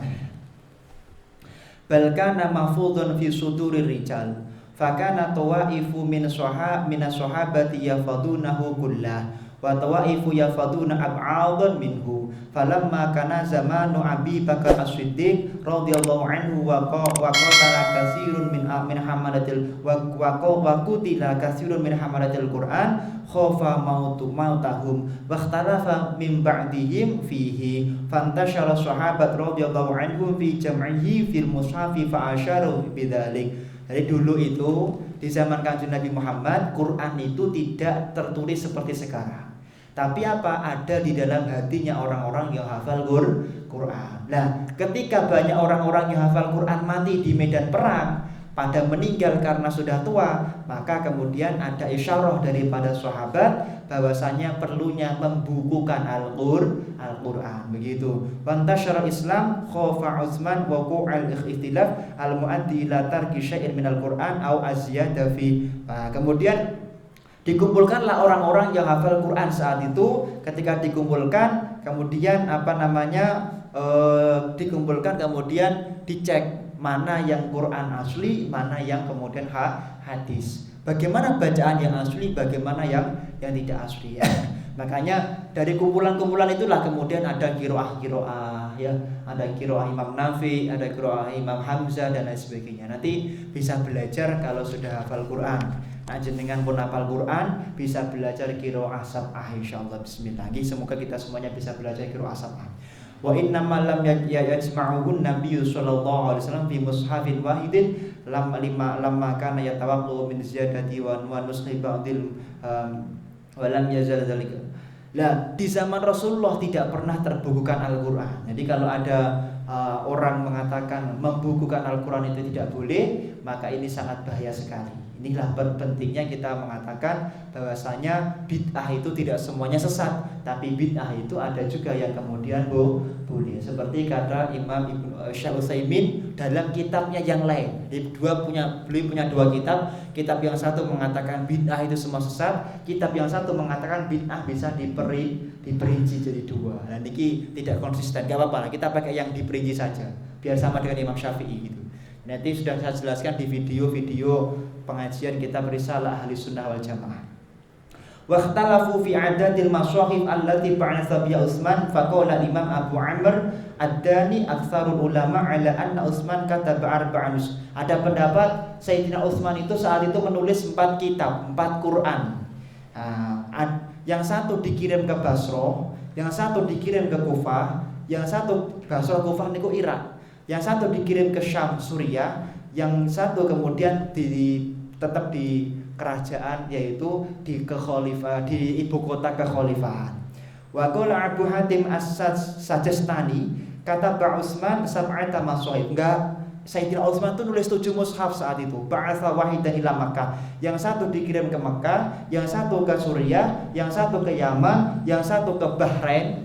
Bal kana mahfudun fi sudurir rijal. Fakana tawaifu min sahabati yafadunahu kullah wa tawaifu yafaduna ab'adan minhu. Falamma kana zamanu Abi Bakar As-Siddiq radhiyallahu anhu wa qatala katsirun min hamalatil wa qutila katsirun min hamalatil Qur'an khafa mautahum wa ikhtalafa min ba'dihim fihi fantashara sahabat radhiyallahu anhum fi jam'ihi fil mushafi fa asharu bidzalik. Jadi dulu itu di zaman Kanjeng Nabi Muhammad, Quran itu tidak tertulis seperti sekarang. Tapi apa? Ada di dalam hatinya orang-orang yang hafal Quran. Nah, ketika banyak orang-orang yang hafal Quran mati di medan perang, pada meninggal karena sudah tua, maka kemudian ada isyarah daripada sahabat bahwasanya perlunya membukukan Al-Qur'an begitu. Wantasyara Islam khafa Utsman wa qu'al ikhtilaf al-mu'addi ila tarki syai'in minal Qur'an au azyada fi. Nah, kemudian dikumpulkanlah orang-orang yang hafal Quran saat itu. Ketika dikumpulkan, kemudian dikumpulkan kemudian dicek mana yang Quran asli, mana yang kemudian hadis. Bagaimana bacaan yang asli, bagaimana yang tidak asli. Makanya dari kumpulan-kumpulan itulah kemudian ada qiraah ya, ada qiraah Imam Nafi, ada qiraah Imam Hamzah dan lain sebagainya. Nanti bisa belajar kalau sudah hafal Quran. Nah, jenengan pun hafal Quran bisa belajar qiraah sab'ah insyaallah. Bismillah. Semoga kita semuanya bisa belajar qiraah sab'ah. Wa inna ma lam yajma'uhun Nabi sallallahu alaihi wasallam fi mushafin wahidin lamma kana yatawaqqu min ziyadati wa nuskhi ba'dil wa lam yazal dzalika. Nah, di zaman Rasulullah tidak pernah terbukukan Al-Qur'an. Jadi kalau ada orang mengatakan membukukan Al-Qur'an itu tidak boleh, maka ini sangat bahaya sekali. Inilah pentingnya kita mengatakan bahwasanya bid'ah itu tidak semuanya sesat, tapi bid'ah itu ada juga yang kemudian boleh. Seperti kata Imam Syekh Utsaimin dalam kitabnya yang lain. Beliau punya dua kitab. Kitab yang satu mengatakan bid'ah itu semua sesat, kitab yang satu mengatakan bid'ah bisa diperinci jadi dua. Dan ini tidak konsisten. Gak apa-apa lah, kita pakai yang diperinci saja, biar sama dengan Imam Syafi'i gitu. Nanti sudah saya jelaskan di video-video pengajian kitab Risalah Ahli Sunnah wal Jamaah. Wakhtalafu fi adadil masahif allati ba'atha biha Utsman faqala Imam Abu Amr ad-Dani aktsarul ulama ala anna Utsman kataba arba'an. Ada pendapat Sayyidina Utsman itu saat itu menulis 4 kitab, 4 Quran. Yang satu dikirim ke Basrah, yang satu dikirim ke Kufah, yang satu Basrah Kufah niku Irak. Yang satu dikirim ke Syam Suriah, yang satu kemudian tetap di kerajaan yaitu di ibu kota kekhalifahan. Wa qala Abu Hatim As-Sajastani kata Ba Utsman sab'ata masahif. Enggak, Sayyidina Utsman itu nulis 7 mushaf saat itu. Ba'atha wahidan ila Makkah. Yang satu dikirim ke Makkah, yang satu ke Suriah, yang satu ke Yaman, yang satu ke Bahrain.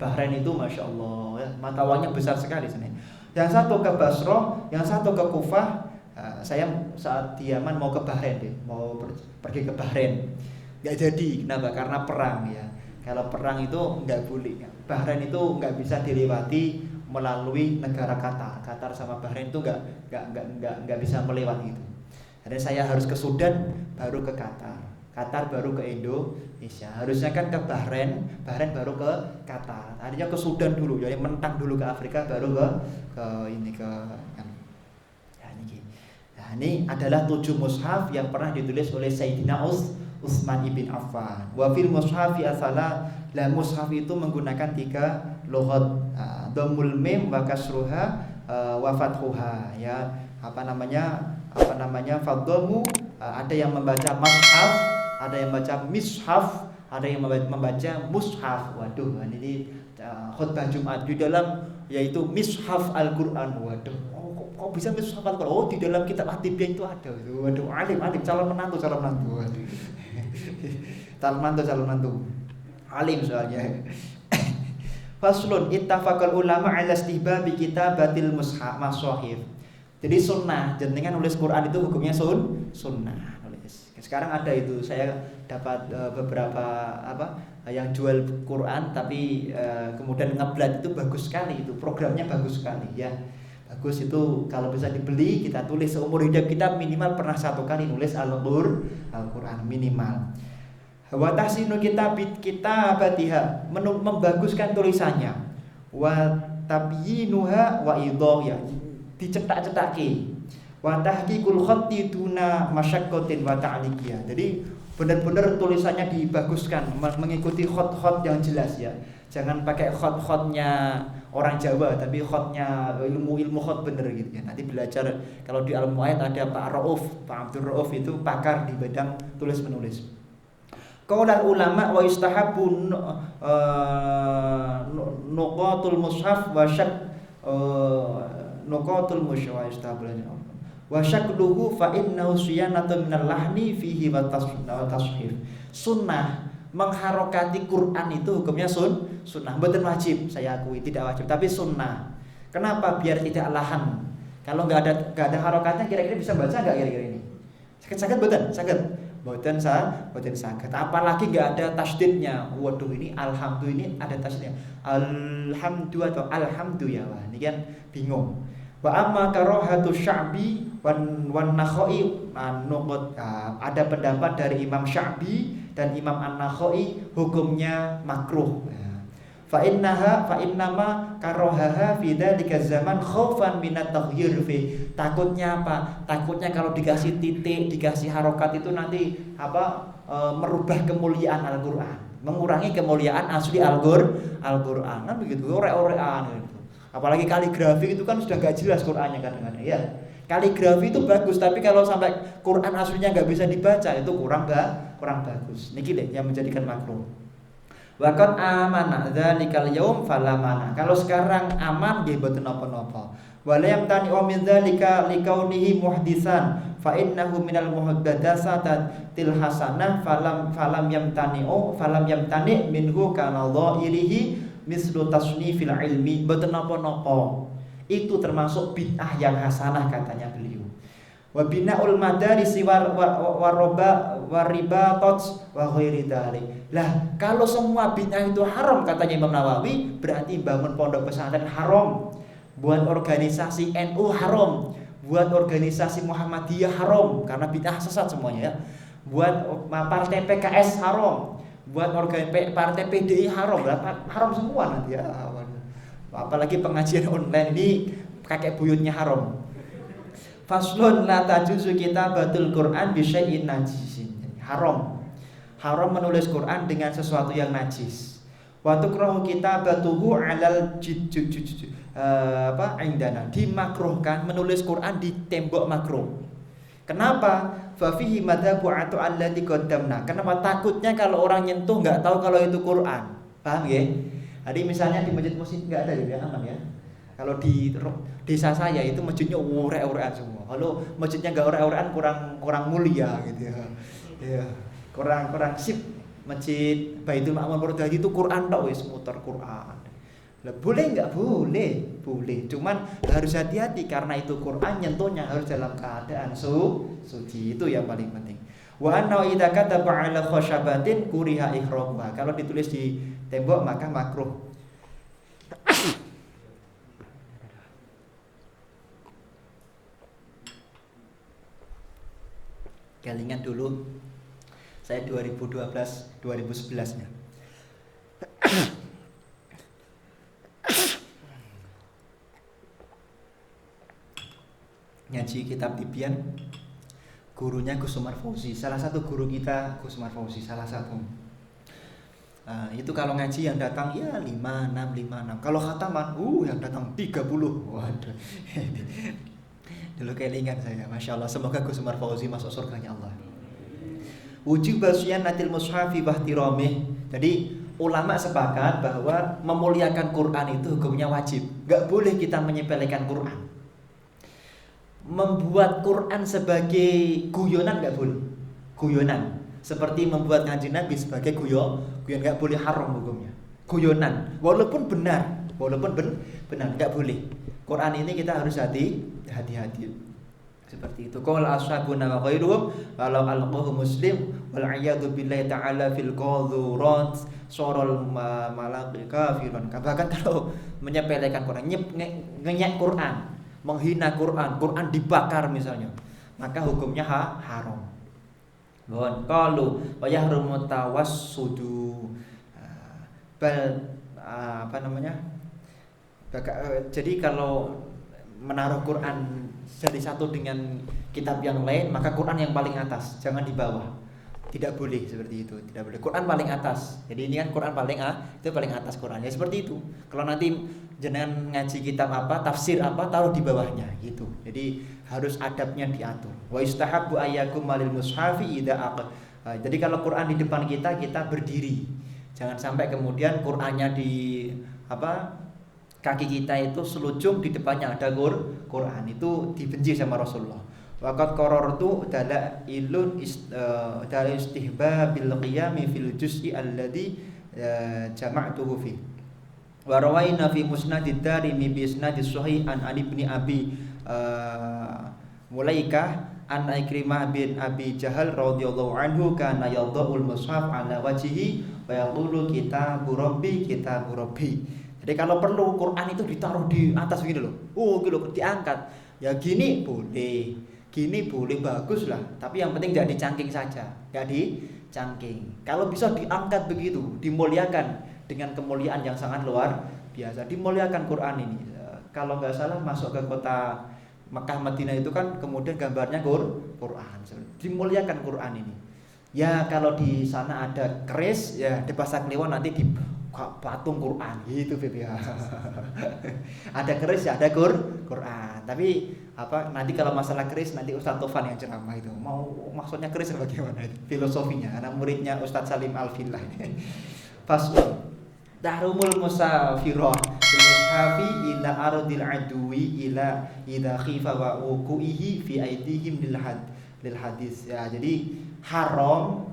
Bahrain itu Masya Allah ya, mata uangnya besar sekali sini. Yang satu ke Basrah, yang satu ke Kufah, Saya saat di Yaman mau ke Bahrain deh, mau pergi ke Bahrain, nggak jadi. Kenapa? Karena perang ya. Kalau perang itu nggak boleh. Bahrain itu nggak bisa dilewati melalui negara Qatar. Qatar sama Bahrain itu nggak bisa melewati itu. Jadi saya harus ke Sudan baru ke Qatar. Qatar baru ke Indonesia. Harusnya kan ke Bahrain, Bahrain baru ke Qatar. Artinya ke Sudan dulu, jadi mentang dulu ke Afrika baru ke ini ke Nah, ini adalah 7 mushaf yang pernah ditulis oleh Sayyidina Utsman ibn Affan. Wa fil mushafi asala, la mushaf itu menggunakan 3 lughat, dhammul mim wa kasruha wa fathuha ya. Apa namanya fadhamu, ada yang membaca mushaf, ada yang membaca mishaf, ada yang membaca mushaf. Waduh, ini khutbah Jumat di dalam yaitu mishaf Al-Qur'an. Waduh, kok bisa mishaf Al-Qur'an? Oh, di dalam kitab At-Tibyaan itu ada. Waduh, alim calon menantu. Waduh. calon menantu. Alim soalnya. Faslun ittafaqal ulama ala istihbabi kitabatil mushaf. Jadi sunnah, jenengan nulis Quran itu hukumnya sunnah nulis. Sekarang ada itu, saya dapat beberapa yang jual Quran tapi kemudian ngeblat itu bagus sekali, itu programnya bagus sekali ya. Bagus itu, kalau bisa dibeli kita tulis seumur hidup kita minimal pernah 1 kali nulis Al-Quran minimal. Wa tahsinu kitabatiha, membaguskan tulisannya. Wa tabyinuha wa idhah, dicetak-cetaki. Wa tahqiqul khatti duna masyaqqatin wa ta'liqiyah. Jadi benar-benar tulisannya dibaguskan mengikuti khot-khot yang jelas ya. Jangan pakai khot-khotnya orang Jawa tapi khotnya ilmu khot bener gitu ya. Nanti belajar kalau di Al-Mu'ayyad ada Pak Abdul Rauf itu pakar di bidang tulis menulis. Qaulul ulama wa istahabbu nuqatul mushaf wa nuqatul mushaf wa syakluhu fa innahu siyanatun minal lahni fihi wa tashhif. Sunnah mengharokati Quran itu hukumnya sunnah, bukan wajib, saya akui tidak wajib, tapi sunnah. Kenapa? Biar tidak lahan. Kalau nggak ada harokatnya, kira-kira bisa baca nggak kira-kira ini? Sakit boten sakit. Apalagi nggak ada tasdidnya. Waduh, ini alhamdulillah, ini ada tasdidnya. Alhamdulillah atau alhamdulillah. Ini kan bingung. Wa amma karahatu sya'bi wan nakhai ada pendapat dari Imam Sya'bi dan Imam An-Nakhai hukumnya makruh. Fa innama karahaha fi dzalika zaman khaufan minat taghyir fi. Takutnya apa? Takutnya kalau dikasih titik, dikasih harokat itu nanti merubah kemuliaan Al-Qur'an, mengurangi kemuliaan asli Al-Qur'an. Kan begitu, orek-orekan gitu. Apalagi kaligrafi itu kan sudah enggak jelas Qur'annya kadang-kadang ya. Kaligrafi itu bagus, tapi kalau sampai Quran aslinya nggak bisa dibaca itu kurang bagus. Niki deh yang menjadikan makruh. Waqad amana dzalikal yaum falamana. Kalau sekarang aman nggih mboten napa-napa. Wala yamtani min dzalika likaunihi muhdisan fa innahu minal muhdatsatil hasanah falam yamtani minhu kana dhairihi mislu tasnifil ilmi. Mboten napa-napa. Itu termasuk bid'ah yang hasanah katanya beliau. Wa binaul madarisi waribatot wa ghairi dzalik. Lah, kalau semua bid'ah itu haram katanya Imam Nawawi, berarti bangun pondok pesantren haram. Buat organisasi NU haram, buat organisasi Muhammadiyah haram karena bid'ah sesat semuanya ya. Buat partai PKS haram, buat partai PDI haram, haram semua nanti ya. Apalagi pengajian online ini kakek buyutnya haram. Faslun la tajuzu kitabatul Quran bi syai'in najisin. Haram menulis Quran dengan sesuatu yang najis. Wa tukrahu kitabatuhu 'alal indana. Dimakruhkan menulis Quran di tembok makruh. Kenapa? Fa fihi madhabu atu allati qaddamna. Kenapa? Takutnya kalau orang nyentuh enggak tahu kalau itu Quran. Paham ya? Jadi misalnya di masjid muslim nggak ada ya, aman ya. Kalau di desa saya itu masjidnya orek-orekan semua. Kalau masjidnya nggak orek-orekan kurang mulia gitu ya. Ya, kurang sip. Masjid Baitul Ma'mur Purwodadi itu Quran tok wis muter Quran. Lah boleh nggak? Boleh. Cuman harus hati-hati karena itu Quran nyentuhnya harus dalam keadaan suci. Itu yang paling penting. Wa anna idza kataba 'ala khashabatin kuriha ikhraquha. Kalau ditulis di tembok maka makruh. Kelingan dulu saya 2012 2011-nya. Ngaji kitab Tibyan, gurunya Gus Umar Fauzi, salah satu guru kita Gus Umar Fauzi, salah satu. Itu kalau ngaji yang datang ya 5, 6. Kalau khataman, yang datang 30. Waduh. Dulu kelingan saya, Masya Allah. Semoga Gus Umar Fauzi masuk surganya Allah. Wujub basyanatil mushafi bahtiramih. Jadi ulama sepakat bahwa memuliakan Quran itu hukumnya wajib. Gak boleh kita menyepelekan Quran. Membuat Quran sebagai guyonan gak boleh. Guyonan seperti membuat Kanjeng Nabi sebagai guyon gak boleh, haram hukumnya. Guyonan walaupun benar gak boleh. Quran ini kita harus hati-hati. Seperti itu. Qala ashabuna wa khairuhum walau alqahu muslim wal a'yadu billahi ta'ala fil qadhurat surul malaki kafiran. Bahkan kalau menyepelekan Quran, ngenyek Quran, menghina Quran dibakar misalnya, maka hukumnya haram. Bon, qalu wa yahrumu tawassudu. Jadi kalau menaruh Quran jadi satu dengan kitab yang lain, maka Quran yang paling atas, jangan di bawah. Tidak boleh seperti itu, tidak boleh. Quran paling atas. Jadi ini kan Quran itu paling atas Quran. Ya seperti itu. Kalau nanti jenengan ngaji kitab apa, tafsir apa, taruh di bawahnya gitu. Jadi harus adabnya diatur. Wa istahabbu ayyakum malil mushafi idza jadi kalau Quran di depan kita berdiri. Jangan sampai kemudian Qurannya di kaki kita itu selujung, di depannya ada Quran. Itu dibenci sama Rasulullah. Waqad qarartu dalailun dalil istihbabil qiyami fil juz'i alladhi jama'tuhu fi. Wa rawaina fi musnadid Darimi bi isnadis sahih an Ali bin Abi Mulaikah an Ikrimah bin Abi Jahal radhiyallahu anhu kana yadhul mushaf ala wajhihi wa yaqulu kitabu rabbi. Jadi kalau perlu Quran itu ditaruh di atas begini loh. Gitu diangkat. Ya gini boleh bagus lah. Tapi yang penting jangan dicangking saja. Enggak dicangking. Kalau bisa diangkat begitu, dimuliakan dengan kemuliaan yang sangat luar biasa. Dimuliakan Quran ini. Kalau enggak salah masuk ke kota Mekah Madinah itu kan kemudian gambarnya Quran. Dimuliakan Quran ini. Ya kalau di sana ada keris, ya di Pasar Kliwon nanti di patung Quran gitu BPH. Ada keris ya ada Quran. Tapi nanti kalau masalah keris nanti Ustadz Tovan yang ceramah itu. Mau maksudnya keris bagaimana itu? Filosofinya. Anak muridnya Ustadz Salim Al-Fillah. Faslun. Tahrumul musafirah bil mushafi ila ardil adwi ila idza khifa wa uqihi fi aidihim lil hadis. Ya, jadi haram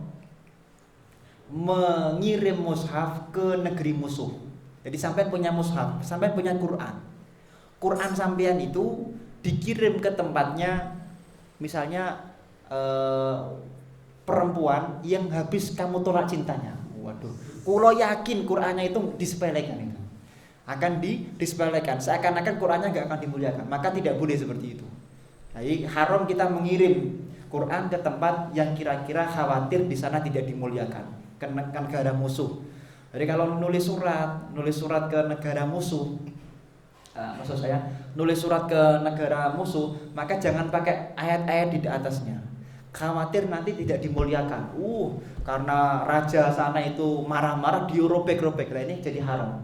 mengirim mushaf ke negeri musuh. Jadi sampean punya mushaf, sampean punya Quran. Quran sampean itu dikirim ke tempatnya, misalnya perempuan yang habis kamu tolak cintanya. Waduh, kulo yakin Qurannya itu disepelekan itu. Akan disepelekan, seakan-akan Qurannya enggak akan dimuliakan. Maka tidak boleh seperti itu. Jadi haram kita mengirim Quran ke tempat yang kira-kira khawatir di sana tidak dimuliakan, ke negara musuh. Jadi kalau nulis surat ke negara musuh, maksud saya nulis surat ke negara musuh, maka jangan pakai ayat-ayat di atasnya. Khawatir nanti tidak dimuliakan. Karena raja sana itu marah-marah, dirobek-robek. Lah ini jadi haram.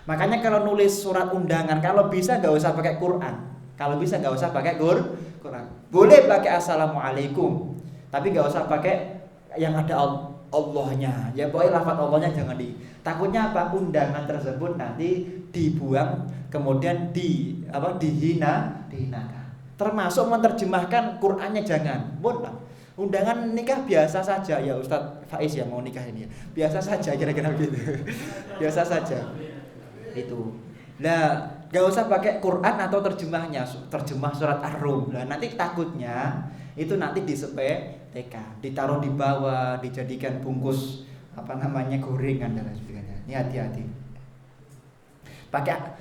Makanya kalau nulis surat undangan, kalau bisa nggak usah pakai Quran. Kalau bisa nggak usah pakai Quran. Boleh pakai assalamualaikum, tapi nggak usah pakai yang ada Allahnya. Ya pokoknya lafaz Allahnya jangan takutnya undangan tersebut nanti dibuang, kemudian dihinakan. Termasuk menerjemahkan Qur'annya jangan. Undangan nikah biasa saja ya Ustadz Faiz yang mau nikah ini. Biasa saja kira-kira begitu. Biasa saja. Itu. Nah, gak usah pakai Quran atau terjemahnya, terjemah surat Ar-Rum. Nah, nanti takutnya itu nanti disepelekan, ditaruh di bawah, dijadikan bungkus gorengan dan lain sebagainya. Ini hati-hati.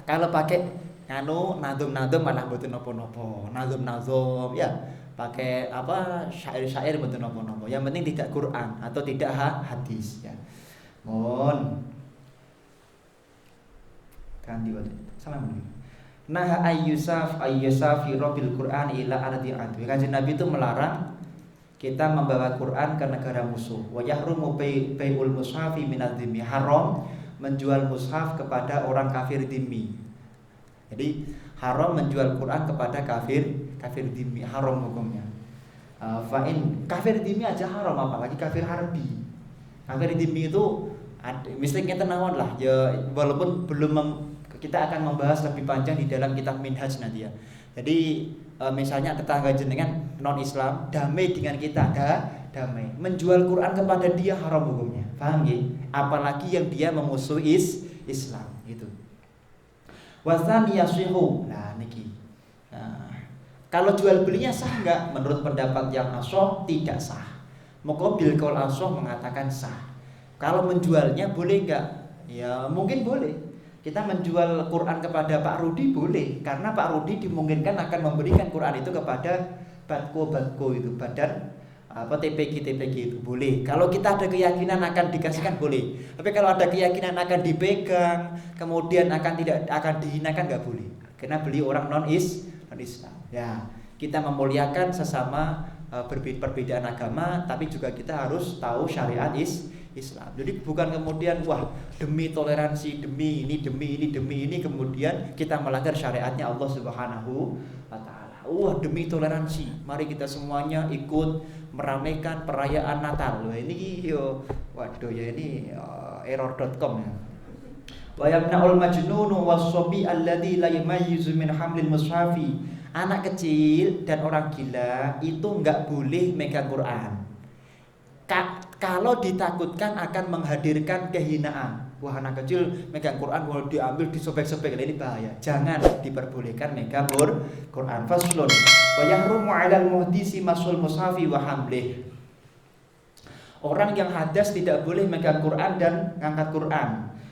Kalau pakai nazum malah mboten napa-napa. Nazum ya, pakai syair-syair mboten napa-napa. Yang penting tidak Quran atau tidak hadis ya. Mohon ganti wae sama ini. Nah ayyusafira bil Quran ila ardi adwi. Kanjeng Nabi itu melarang kita membawa Quran ke negara musuh. Wa yahrumu bai'ul mushafi minadh-dhimmi. Haram menjual mushaf kepada orang kafir dhimmi. Jadi haram menjual Quran kepada kafir dhimmi, haram hukumnya. Fa'in kafir dhimmi aja haram, apalagi kafir harbi. Kafir dhimmi itu misalnya kita nawon lah ya, walaupun kita akan membahas lebih panjang di dalam kitab Minhaj nanti ya. Jadi misalnya tetangga jenengan non Islam damai dengan kita, damai. Menjual Quran kepada dia haram hukumnya. Paham ya? Apalagi yang dia memusuhi Islam gitu. Wasani yasihu. Nah niki. Kalau jual belinya sah enggak? Menurut pendapat yang ashah tidak sah. Muqabil qaul ashah mengatakan sah. Kalau menjualnya boleh enggak? Ya mungkin boleh. Kita menjual Quran kepada Pak Rudi boleh, karena Pak Rudi dimungkinkan akan memberikan Quran itu kepada batko itu, badan TPG itu boleh. Kalau kita ada keyakinan akan dikasihkan boleh. Tapi kalau ada keyakinan akan dipegang, kemudian tidak akan dihinakan nggak boleh. Karena beli orang non Islam. Ya, kita memuliakan sesama perbedaan agama, tapi juga kita harus tahu syariat Islam. Jadi bukan kemudian demi toleransi, demi ini kemudian kita melanggar syariatnya Allah Subhanahu wa taala. Demi toleransi, mari kita semuanya ikut meramaikan perayaan Natal. Ini error.com ya. Wa yamna'ul majnunu was-sabi alladzi la yumayyizu min hamlil mushafi. Anak kecil dan orang gila itu enggak boleh megang Quran. Kalau ditakutkan akan menghadirkan kehinaan. Wah, anak kecil megang Quran mau diambil disobek-sobek, ini bahaya. Jangan diperbolehkan megang Quran. Faslun wa yahrumu 'alal muhdisi masul mushafi wa hamlih. Orang yang hadas tidak boleh megang Quran dan ngangkat Quran.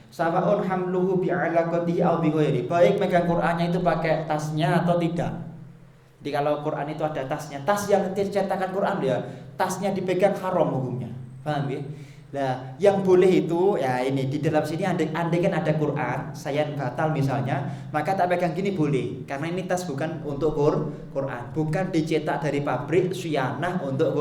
Sawa'un hamluhu bi'alaqatihi aw bi ghairi. Baik megang Qurannya itu pakai tasnya atau tidak. Jadi kalau Quran itu ada tasnya, tas yang cetakan Quran ya, tasnya dipegang haram hukumnya. Paham ya? Nah, yang boleh itu ya ini di dalam sini andai kan ada Quran, saya batal misalnya, maka tak pegang gini boleh. Karena ini tas bukan untuk Quran, bukan dicetak dari pabrik syianah untuk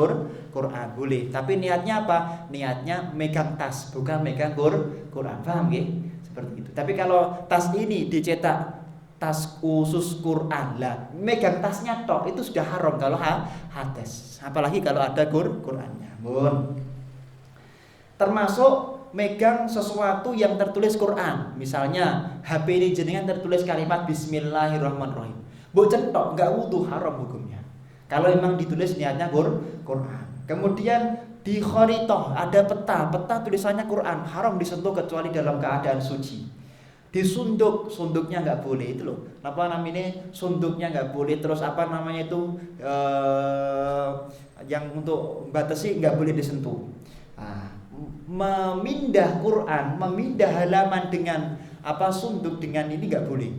Quran, boleh. Tapi niatnya apa? Niatnya megang tas, bukan megang Quran. Paham ya? Seperti itu. Tapi kalau tas ini dicetak tas khusus Quran lah, megang tasnya tok itu sudah haram kalau hadas. Apalagi kalau ada Qurannya. Termasuk megang sesuatu yang tertulis Quran. Misalnya HP ini jenengan tertulis kalimat Bismillahirrahmanirrahim. Mbok centok enggak wudu, haram hukumnya. Kalau memang ditulis niatnya Quran. Kemudian di kharitoh ada peta tulisannya Quran, haram disentuh kecuali dalam keadaan suci. Sunduknya nggak boleh itu loh. Sunduknya nggak boleh. Terus yang untuk batasi nggak boleh disentuh. Memindah Quran, memindah halaman dengan sunduk dengan ini nggak boleh.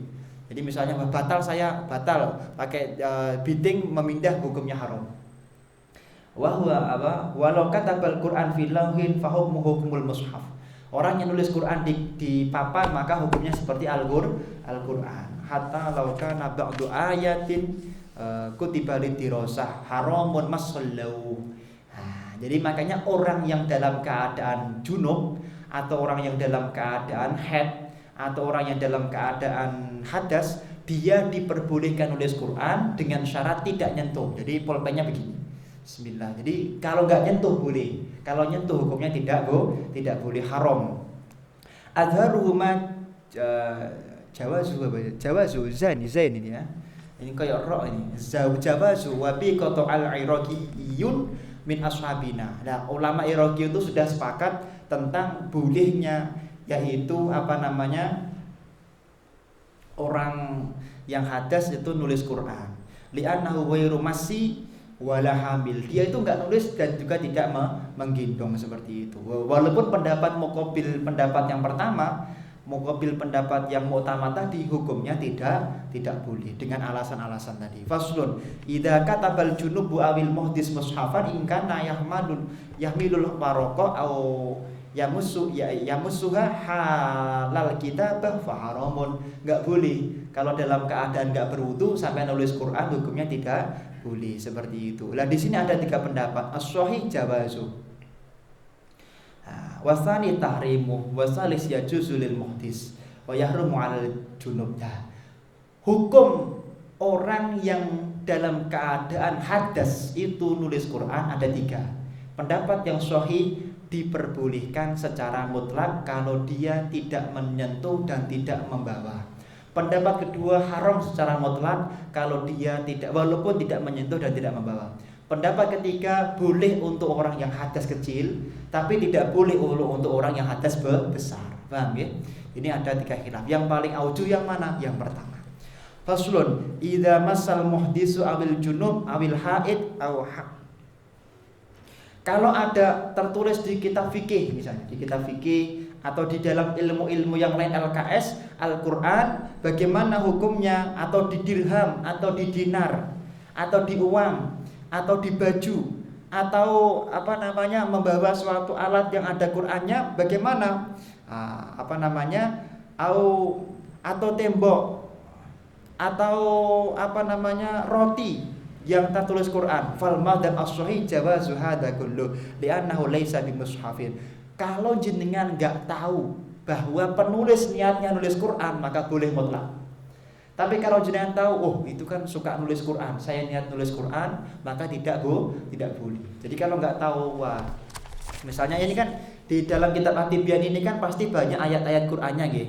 Jadi misalnya saya batal pakai bidding, memindah hukumnya haram. Walau katabal Quran fil lauhin fahukmuhu hukmul mushaf. Orang yang nulis Quran di papan maka hukumnya seperti Al-Quran. Hatta law kana ba'du ayatin kutiba lidirasah haramun masallu. Jadi makanya orang yang dalam keadaan junub atau orang yang dalam keadaan haid atau orang yang dalam keadaan hadas, dia diperbolehkan nulis Quran dengan syarat tidak nyentuh. Jadi pulpennya begini. Bismillah. Jadi kalau nggak nyentuh boleh, kalau nyentuh hukumnya tidak boleh, haram. Adharuhuma jawazu zain ini ya. Ini kayak roh ini. Jawazu wa bi qata al-iraqiyun min ashabina. Nah, ulama Iraqi itu sudah sepakat tentang bolehnya, yaitu orang yang hadas itu nulis Quran. Li'annahu ghairu massi wala hamil. Dia itu enggak nulis dan juga tidak menggendong seperti itu. Walaupun pendapat muqabil pendapat yang pertama, muqabil pendapat yang mu'tamad tadi hukumnya tidak boleh dengan alasan-alasan tadi. Faslun idza katabal junubu awil muhdis mushafan in kana yahmilul waraqah au yamussuha halal kitabah fa haramun. Enggak boleh kalau dalam keadaan enggak berwudu sampai nulis Quran, hukumnya tidak boleh seperti itu. Lah di sini ada 3 pendapat. As-shahih jawazu. Wasani tahrimu wasalis yajuzu lil muhdis wa yahrumu 'alal junub. Hukum orang yang dalam keadaan hadas itu nulis Quran ada 3. Pendapat yang sahih diperbolehkan secara mutlak kalau dia tidak menyentuh dan tidak membawa. Pendapat kedua haram secara mutlak kalau dia tidak, walaupun tidak menyentuh dan tidak membawa. Pendapat ketiga boleh untuk orang yang hadas kecil, tapi tidak boleh untuk orang yang hadas besar. Paham ya? Ini ada 3 khilaf. Yang paling auju yang mana? Yang pertama. Faslun idza masal muhdisu awil junub awil haid aw kalau ada tertulis di kitab fikih, misalnya di kitab fikih atau di dalam ilmu-ilmu yang lain LKS, Al-Quran, bagaimana hukumnya, atau di dirham, atau di dinar, atau di uang, atau di baju, atau membawa suatu alat yang ada Qurannya, bagaimana, atau tembok, atau roti yang tertulis Quran. Fal madhab as-sahih jawazu hadza kullu li'annahu laisa bimushafin. Kalau jenengan enggak tahu bahwa penulis niatnya nulis Quran, maka boleh mutlak. Tapi kalau jenengan tahu, itu kan suka nulis Quran, saya niat nulis Quran, maka tidak boleh. Jadi kalau enggak tahu, misalnya ini kan di dalam kitab At-Tibyan ini kan pasti banyak ayat-ayat Qur'annya nggih.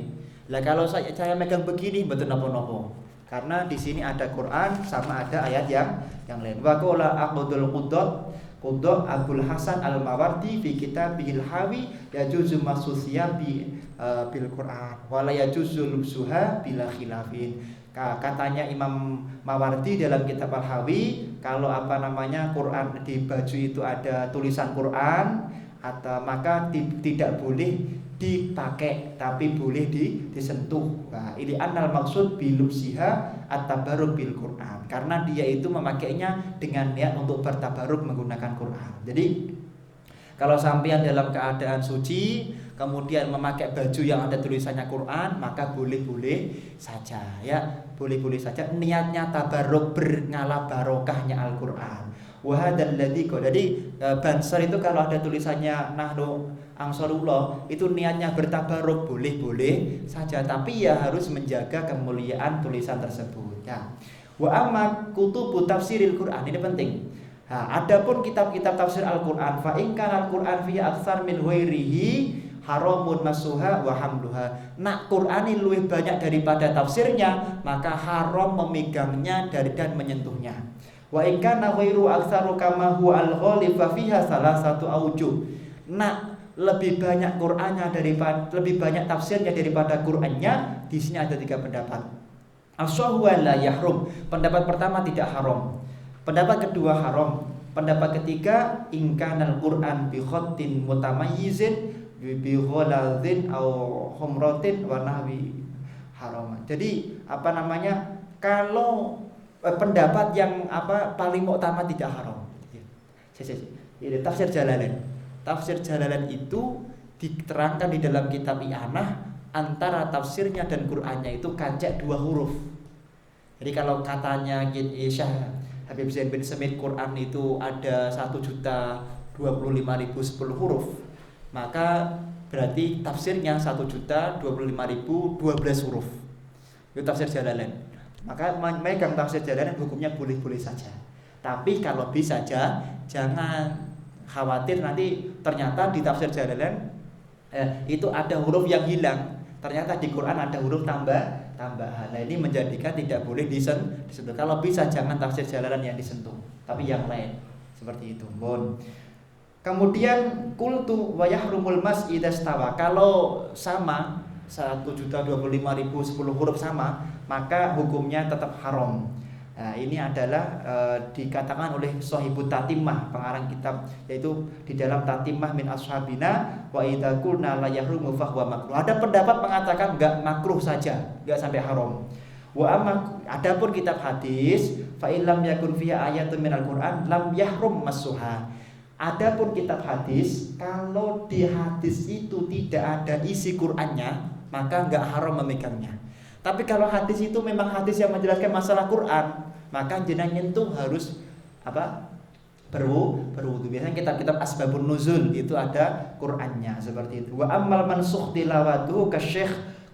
Lah kalau saya megang begini betul napa-napa. Karena di sini ada Quran sama ada ayat yang lain. Wa qala Aqdul Qudda Abdul Hasan Al-Mawardi fi kitabihil Hawi yajuzu masusiyah bil Quran wa la yajuzu lubsuha bila khilafin. Katanya Imam Mawardi dalam kitab Al-Hawi, kalau Quran di baju itu ada tulisan Quran, atau maka tidak boleh dipakai tapi boleh disentuh. Nah, ini anal maksud bilubsiha at-tabarruk bil Quran. Karena dia itu memakainya dengan niat untuk bertabarruk menggunakan Quran. Jadi kalau sampean dalam keadaan suci kemudian memakai baju yang ada tulisannya Quran, maka boleh-boleh saja ya, boleh-boleh saja niatnya tabarruk berngala barokahnya Al-Qur'an. Wahadal ladzi jadi bansar itu kalau ada tulisannya nahnu ansarullah itu niatnya bertabaruk boleh-boleh saja, tapi ya harus menjaga kemuliaan tulisan tersebut ya. Wa amma kutubu tafsiril Quran, ini penting. Adapun kitab-kitab tafsir Al-Qur'an fa in kana Al-Qur'an fi aktsar min ghairihi haramun masuha wa hamluha. Nak Qur'ani lebih banyak daripada tafsirnya, maka haram memegangnya dan menyentuhnya. Wa in kana ghairu aktsaru kama huwa al-ghalib fa fiha salah satu aujuh. Nah, lebih banyak Qur'annya daripada lebih banyak tafsirnya daripada Qur'annya, di sini ada 3 pendapat. As-sahwa la yahrum. Pendapat pertama tidak haram. Pendapat kedua haram. Pendapat ketiga in kana al-Qur'an bi khattin mutamayyizin bi ghalazin au humratin wa nahwi haram. Jadi kalau pendapat yang paling utama tidak haram. Ini tafsir Jalalain. Tafsir Jalalain itu diterangkan di dalam kitab I'anah, antara tafsirnya dan Qur'annya itu kancek 2 huruf. Jadi kalau katanya Syekh Habib Zain bin Semit Quran itu ada 1.025.010 huruf, maka berarti tafsirnya 1.025.012 huruf. Itu tafsir Jalalain. Maka megang tafsir Jalalain hukumnya boleh-boleh saja. Tapi kalau bisa saja jangan khawatir nanti ternyata di tafsir Jalalain itu ada huruf yang hilang. Ternyata di Quran ada huruf tambahan. Nah, ini menjadikan tidak boleh disentuh. Kalau bisa jangan tafsir Jalalain yang disentuh, tapi yang lain. Seperti itu. Bon. Kemudian qultu wa yahrumul mas idza stawa. Kalau sama 1.025.000 10 huruf sama, maka hukumnya tetap haram. Nah, ini adalah dikatakan oleh Shahibut Tatimah, pengarang kitab, yaitu di dalam Tatimah min ashabina wa idza qulna la yahrumu fa huwa makruh. Ada pendapat mengatakan enggak, makruh saja, enggak sampai haram. Wa amma adapun kitab hadis fa illam yakun fiha ayatun minal Qur'an lam yahrum masuha. Adapun kitab hadis, kalau di hadis itu tidak ada isi Qur'annya, maka enggak haram memegangnya. Tapi kalau hadis itu memang hadis yang menjelaskan masalah Quran, maka jenengan nyentuh harus apa? Berwudu. Biasanya kitab-kitab asbabun nuzul itu ada Qurannya seperti itu. Wa ammal mansukh tilawatuhu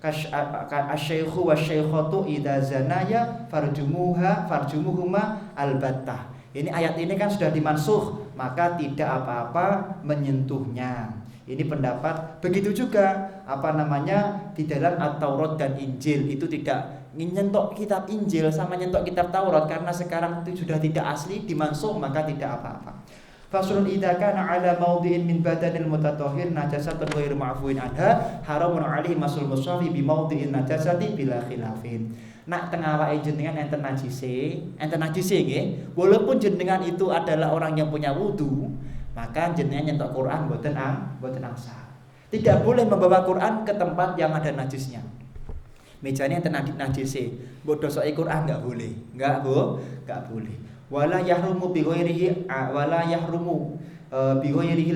kasyaikhu wasyaikhatu idza zanaya farjumuhuma albattah. Ini ayat ini kan sudah dimansuh, maka tidak apa-apa menyentuhnya. Ini pendapat. Begitu juga di dalam At-Taurat dan Injil itu tidak nyentok kitab Injil sama nyentok kitab Taurat, karena sekarang itu sudah tidak asli, dimansuh, maka tidak apa-apa. Faslun idza kana ala mawdi'in min badanil mutatahhir najasatun ghairu ma'fuin anha haramun 'alaihi masul mushafi bi mawdi'in najasati bila khilafin. Nak tengah awake jenengan enten najise nggih, walaupun jenengan itu adalah orang yang punya wudu, maka jenengan nyentok Quran mboten angsal. Tidak boleh membawa Quran ke tempat yang ada najisnya. Mejanya enten najise, mbok dosoke Quran enggak boleh. Enggak boleh. Wala yahrumu bi ghairihi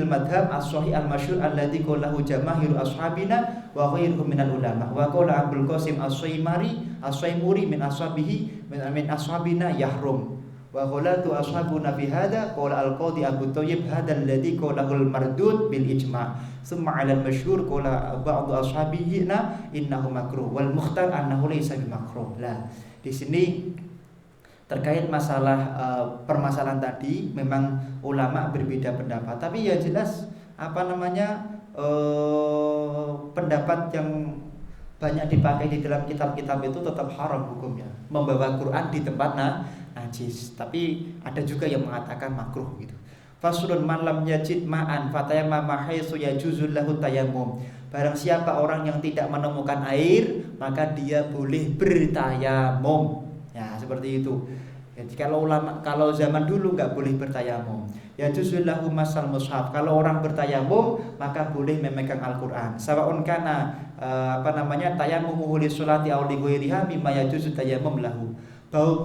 al-madhhab as-sahih al-masyhur alladzi qalahu jamaahiru ashabina wa ghairuhum minal ulama. Wa qala Abdul Qasim as-Saymuri min ashabina yahrum. Wa qulatu ashabuna fi hadha qala al-qadi Abu Thayyib hadha alladhi qalahu al-mardud bil ijma'. Summa 'ala al-masyhur qala ba'd ashabina innahu makruh wal mukhtar annahu laysa bi makruh. Lah, di sini terkait masalah permasalahan tadi memang ulama berbeda pendapat, tapi ya jelas pendapat yang banyak dipakai di dalam kitab-kitab itu tetap haram hukumnya, membawa Quran di tempat najis. Tapi ada juga yang mengatakan makruh gitu. Faslun man lam yajid ma'an fatayammama haitsu yajuzul lahu tayammum. Barang siapa orang yang tidak menemukan air, maka dia boleh bertayamum. Ya, seperti itu. Jadi kalau zaman dulu enggak boleh bertayamum. Yajuzul lahu masal mushaf. Kalau orang bertayamum, maka boleh memegang Al-Qur'an. Sawaun kana tayammumuhu li sholati aw li ghairiha mimma yajuzu tayammum lahu.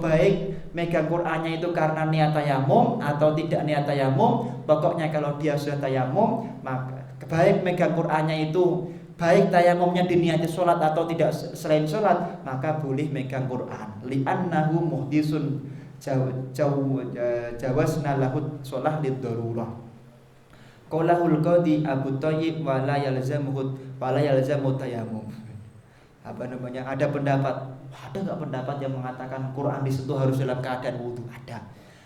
Baik megang Qur'annya itu karena niat tayamum atau tidak niat tayamum, pokoknya kalau dia sudah tayamum, maka baik megang Qur'annya itu baik tayamumnya diniati sholat atau tidak selain sholat, maka boleh megang Quran. Li'annahu muhdisun jawazna lahu sholah lid-darurah. Qaulahul qadi Abu Thayyib wala yalzamu tayammum. Ada pendapat, ada enggak pendapat yang mengatakan Quran disentuh harus dalam keadaan wudu? Ada.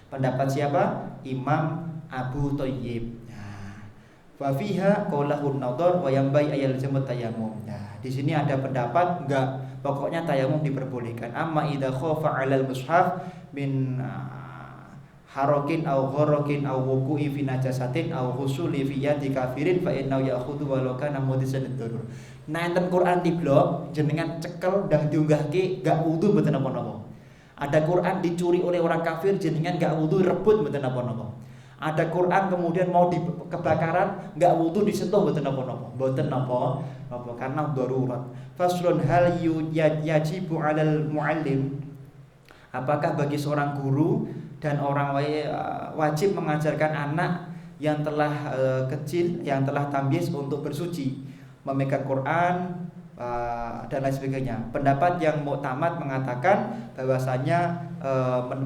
Pendapat siapa? Imam Abu Thayyib. Wa fiha qaulahun nadhar wa yambai ayalzamu tayammum. Nah, di sini ada pendapat enggak, pokoknya tayamum diperbolehkan. Amma idza khafa 'alal mushaf min harakin aw gharakin aw wuqu'i fi najasatin aw husuli fi yadi kafirin fa innahu ya'khudhu walau kana mudisan ad-darur. Nah, enten Quran diblok, jenengan cekel ndang diunggahke enggak wudu mboten napa-napa. Ada Quran dicuri oleh orang kafir, jenengan enggak wudu rebut mboten napa-napa. Ada Quran kemudian mau kebakaran, enggak wudu disentuh mboten napa-napa karena darurat. Faslun hal yajibu 'alal muallim. Apakah bagi seorang guru dan orang wajib mengajarkan anak yang telah kecil, yang telah tamyiz untuk bersuci, memegang Quran dan lain sebagainya. Pendapat yang muktamad mengatakan bahwasanya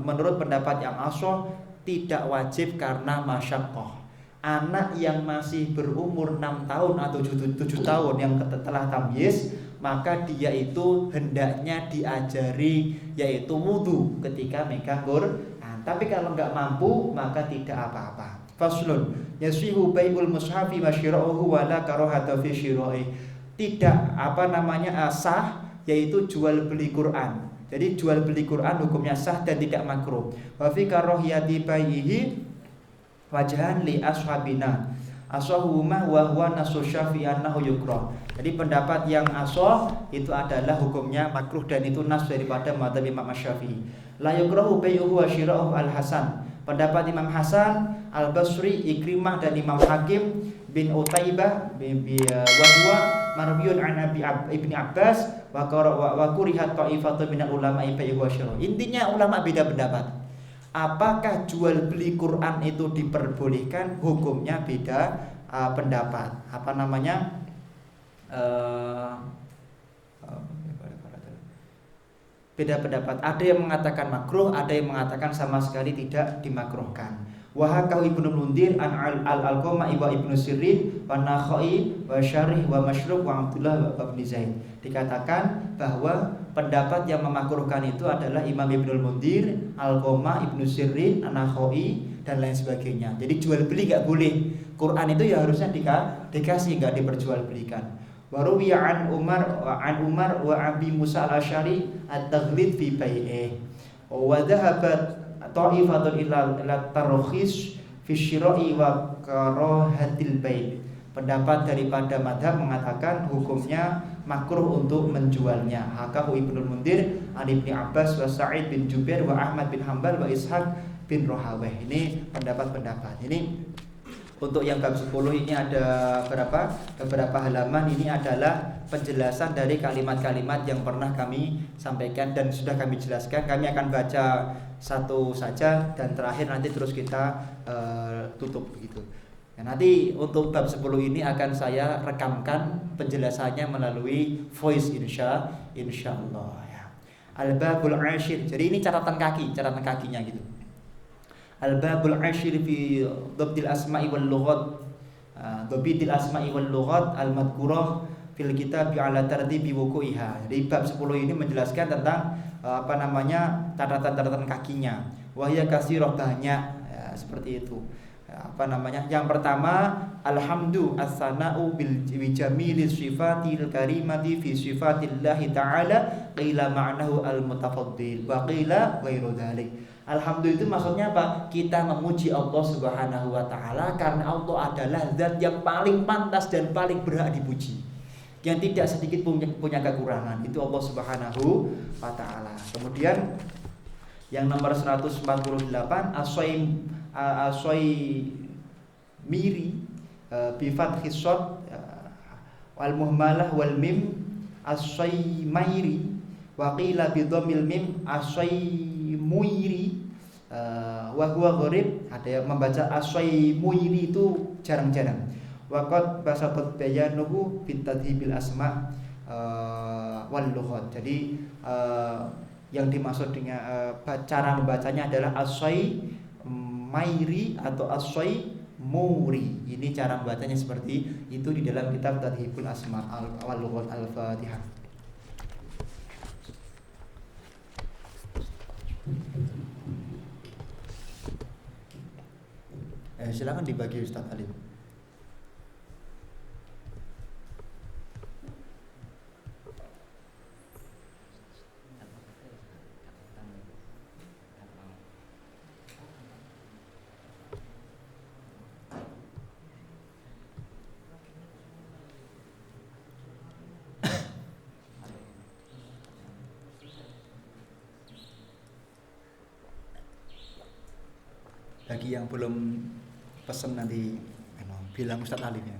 menurut pendapat yang ashah tidak wajib karena masyaqqah. Anak yang masih berumur 6 tahun atau 7 tahun yang telah tamyiz, maka dia itu hendaknya diajari yaitu wudu ketika megang Quran. Tapi kalau enggak mampu maka tidak apa-apa. Faslun yasihu bai'ul mushafi wa syira'uhu wa la karahata fi syira'i. Tidak sah yaitu jual beli Quran. Jadi jual beli Quran hukumnya sah dan tidak makruh. Wa fi karahiyati bai'ihi wajhan li ashabina. Asahuma wa huwa nasu Syafi'i annahu yukrah. Jadi pendapat yang asah itu adalah hukumnya makruh dan itu nas daripada madzhab Imam Syafi'i. La yukrahu bai'uhu wa syira'uhu al-Hasan. Pendapat Imam Hasan, Al-Basri, Ikrimah dan Imam Hakim bin Utaibah wa huwa marwiyun an Ibnu Abbas wa kurihat ta'ifatu minal ulama bai'uhu wa syira'uhu. Intinya ulama beda pendapat. Apakah jual beli Quran itu diperbolehkan? Hukumnya beda pendapat. Apa namanya? Beda pendapat. Ada yang mengatakan makruh, ada yang mengatakan sama sekali tidak dimakruhkan. Wahakau Ibnu Mundir an al-Alqamah wa Ibnu Sirin wa Nakhai wa Syarih wa Masyruk wa Abdullah wa Ibnu Zaid. Dikatakan bahwa pendapat yang memakruhkan itu adalah Imam Ibnu Mundir, Alqamah, Ibnu Sirin, An-Nakhai dan lain sebagainya. Jadi jual beli enggak boleh. Quran itu ya harusnya dikasih, enggak diperjualbelikan. Wa ruwiya an Umar wa Abi Musa al-Asy'ari at-taghlid fi bai'ih. Wa dhahabat ta'ifatun ila tarkhis fi syira'i wa karahatil bai'. Pendapat daripada madhab mengatakan hukumnya makruh untuk menjualnya. Hakahu Ibnu Mundir an Ibnu Abbas wa Sa'id bin Jubair wa Ahmad bin Hanbal wa Ishaq bin Rahaweh. Ini pendapat-pendapat. Ini untuk yang bab 10 ini ada beberapa halaman. Ini adalah penjelasan dari kalimat-kalimat yang pernah kami sampaikan dan sudah kami jelaskan. Kami akan baca satu saja dan terakhir nanti terus kita tutup begitu. Nah, nanti untuk bab 10 ini akan saya rekamkan penjelasannya melalui voice insyaallah ya. Al-babul 'ashir. Jadi ini catatan kakinya gitu. Al-babul 'ashir fi dhabtil asma'i wal lughat. Dhabitil asma'i wal lughat al-madhkurah fil kitab ala tartibi wuqu'iha. Jadi bab 10 ini menjelaskan tentang catatan-catatan kakinya. Wahya kasirah, banyak ya, seperti itu. Yang pertama, alhamdu as-sana'u bil jamili sifatil karimati fi sifatillahi ta'ala qila ma'nahu al-mutafaddil wa qila ghairu dzalik. Alhamdulillah itu maksudnya apa? Kita memuji Allah Subhanahu wa taala karena Allah adalah zat yang paling pantas dan paling berhak dipuji, yang tidak sedikit punya kekurangan. Itu Allah Subhanahu wa taala. Kemudian yang nomor 148, asy miri bi fathis shad wal muhmalah wal mim asy-mairi wa qila bi dhammil mim asy-muiri wa huwa gharib. Ada yang membaca asy-muiri itu jarang-jarang. Wa qad basaqat bayanuhu bi tadhibil asma wal lughat. Jadi yang dimaksud dengan cara membacanya adalah asy-mairi atau asy-muri. Ini cara membacanya seperti itu di dalam kitab Tadhibul Asma wal Lughat Al-Fatihah. Silakan dibagi Ustaz Alim. Bagi yang belum pesen nanti bilang Ustaz Alim ya.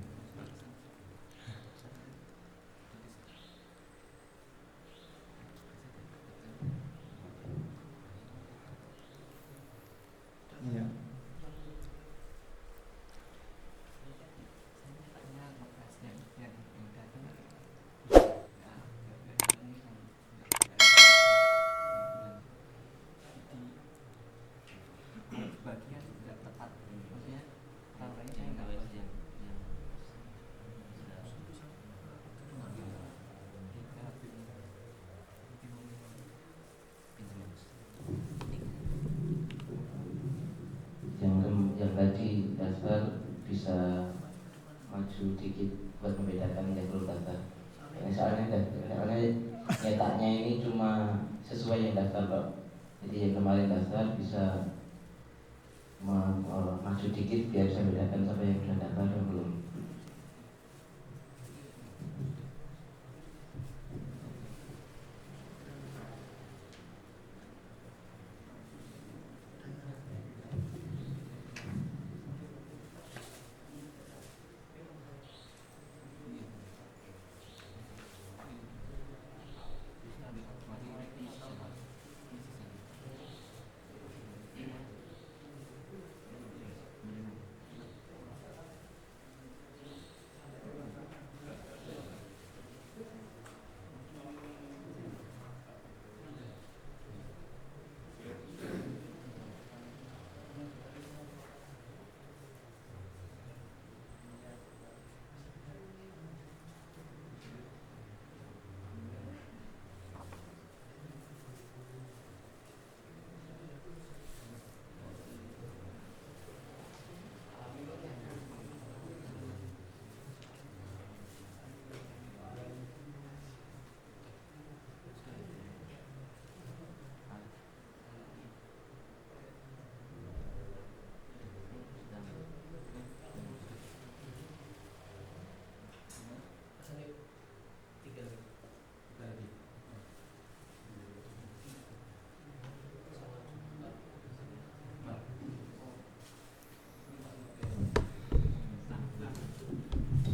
Iya. Yang tadi daftar bisa maju dikit buat membedakan yang belum daftar. Soalnya nyetaknya ini cuma sesuai yang daftar Pak. Jadi yang kemarin daftar bisa maju dikit biar saya bedakan siapa yang sudah daftar dan belum.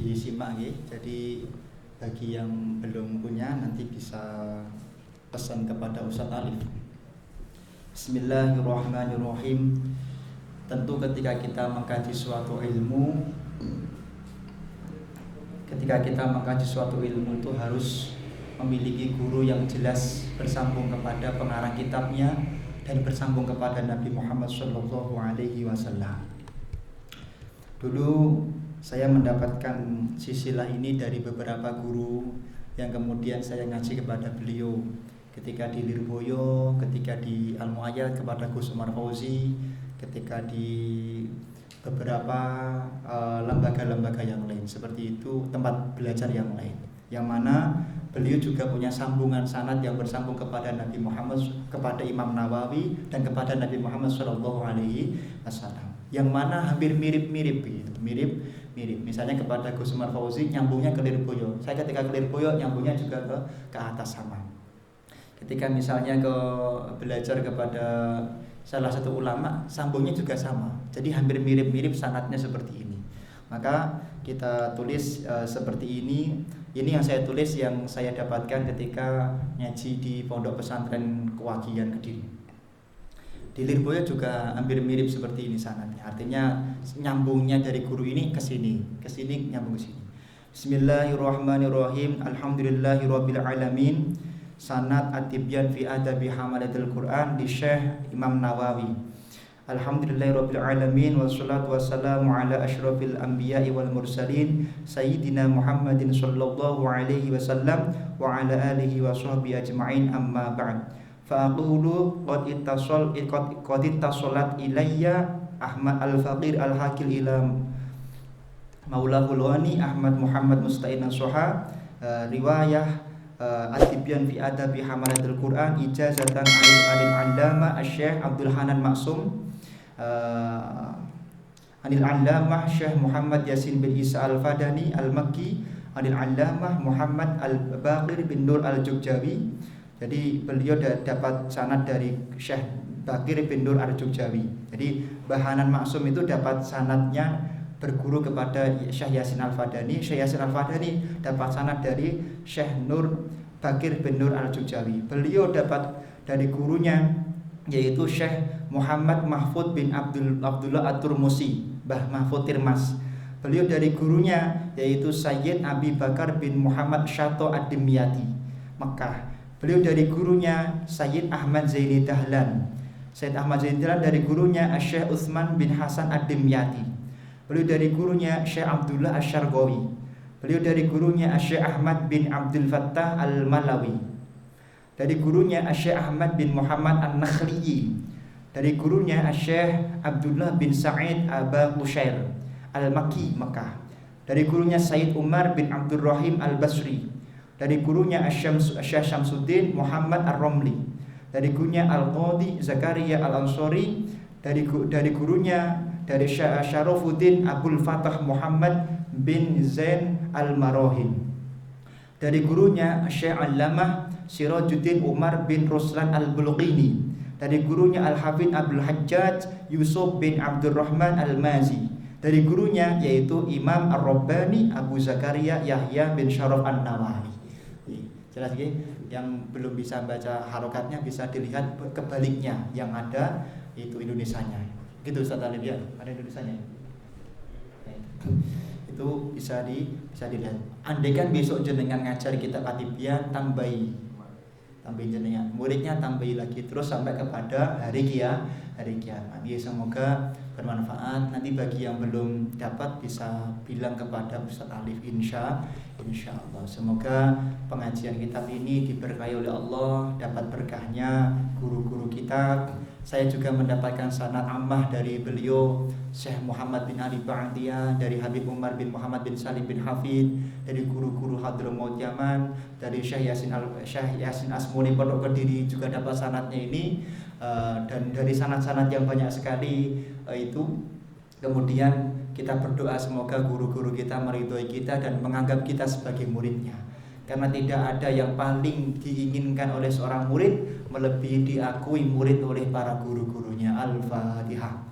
Disimak nggih. Jadi bagi yang belum punya nanti bisa pesan kepada Ustaz Alif. Bismillahirrahmanirrahim. Tentu ketika kita mengkaji suatu ilmu, itu harus memiliki guru yang jelas, bersambung kepada pengarang kitabnya dan bersambung kepada Nabi Muhammad SAW. Dulu saya mendapatkan silsilah ini dari beberapa guru yang kemudian saya ngaji kepada beliau. Ketika di Lirboyo, ketika di Al-Mu'ayyad kepada Gus Umar Fauzi, ketika di beberapa lembaga-lembaga yang lain seperti itu, tempat belajar yang lain, yang mana beliau juga punya sambungan sanad yang bersambung kepada Nabi Muhammad, kepada Imam Nawawi dan kepada Nabi Muhammad SAW, yang mana hampir mirip-mirip gitu, mirip. Misalnya kepada Gus Umar Fauzi nyambungnya ke Lirboyo, saya ketika ke Lirboyo nyambungnya juga ke atas sama. Ketika misalnya ke belajar kepada salah satu ulama, sambungnya juga sama. Jadi hampir mirip-mirip sanadnya seperti ini. Maka kita tulis seperti ini. Ini yang saya tulis, yang saya dapatkan ketika ngaji di Pondok Pesantren Kewagian Kediri. Di Lirboyo juga hampir mirip seperti ini sanadnya. Artinya nyambungnya dari guru ini ke sini nyambung ke sini. Bismillahirrahmanirrahim. Alhamdulillahirabbil alamin. Sanad At-Tibyan fi Adabi Hamalatul Quran di Syekh Imam Nawawi. Alhamdulillahirabbil alamin wassalatu wassalamu ala asyrafil anbiya'i wal mursalin sayyidina Muhammadin sallallahu alaihi wasallam wa ala alihi wa sahbihi ajma'in, amma ba'd. Fa'aqulu qad ittasalat ilayya Ahmad al-Faqir al-Hakil ila Maulahul Ghani Ahmad Muhammad Musta'in Soha riwayah At-Tibyan fi Adabi Hamalatul Quran ijazatan al-Allama Syekh Abdul Hanan Maksum anil Allamah Syekh Muhammad Yasin bin Isa al-Fadani al-Makki anil Allamah Muhammad al-Baqir bin Nur al-Jogjawi. Jadi beliau dapat sanad dari Syekh Bakir bin Nur al-Jogjawi. Jadi Bahanan Maksum itu dapat sanadnya berguru kepada Syekh Yasin al-Fadani. Syekh Yasin al-Fadani dapat sanad dari Syekh Nur Bakir bin Nur al-Jogjawi. Beliau dapat dari gurunya yaitu Syekh Muhammad Mahfud bin Abdullah At-Turmusi, Mbah Mahfud Tirmas. Beliau dari gurunya yaitu Sayyid Abi Bakar bin Muhammad Syato Ad-Dimyati, Mekah. Beliau dari gurunya Sayyid Ahmad Zaini Dahlan. Sayyid Ahmad Zaini Dahlan dari gurunya Syekh Utsman bin Hasan Ad-Dimyati. Beliau dari gurunya Syekh Abdullah Asy-Syarqawi. Beliau dari gurunya Syekh Ahmad bin Abdul Fattah Al-Malawi. Dari gurunya Syekh Ahmad bin Muhammad An-Nakhliyi. Dari gurunya Syekh Abdullah bin Sa'id Aba Qushair Al-Makki, Mekah. Dari gurunya Sayyid Umar bin Abdul Rahim Al-Basri. Dari gurunya Syekh Syamsuddin Muhammad Ar-Romli. Dari gurunya Al-Qadhi Zakaria Al-Ansori. dari gurunya dari Syarafuddin Abdul Fattah Muhammad bin Zain Al-Marohin, dari gurunya Syekh Allamah Sirajuddin Umar bin Ruslan Al-Bulqini, dari gurunya Al-Hafidz Abdul Hajjaj Yusuf bin Abdurrahman Al-Mazi, dari gurunya yaitu Imam Ar-Rabbani Abu Zakaria Yahya bin Syaraf An-Nawawi. Jelas ya? Yang belum bisa baca harokatnya bisa dilihat kebaliknya, yang ada itu Indonesianya. Gitu Ustaz Alif ya, ada Indonesianya. Itu bisa dilihat. Andaikan besok jenengan ngajar kitab Atibian, tambahi jenengan, muridnya tambahi lagi terus sampai kepada hari kiamat. Ya, semoga bermanfaat. Nanti bagi yang belum dapat bisa bilang kepada Ustaz Alif insyaallah. Semoga pengajian kitab ini diberkahi oleh Allah, dapat berkahnya guru-guru kitab. Saya juga mendapatkan sanad ammah dari beliau Syekh Muhammad bin Ali Ba'atiyah, dari Habib Umar bin Muhammad bin Salim bin Hafid, dari guru-guru Hadramaut Yaman, dari Syekh Yasin Asmuni Pondok Kediri juga dapat sanadnya ini, dan dari sanad-sanad yang banyak sekali itu. Kemudian kita berdoa semoga guru-guru kita meridhoi kita dan menganggap kita sebagai muridnya. Karena tidak ada yang paling diinginkan oleh seorang murid melebihi diakui murid oleh para guru-gurunya. Al-Fatihah.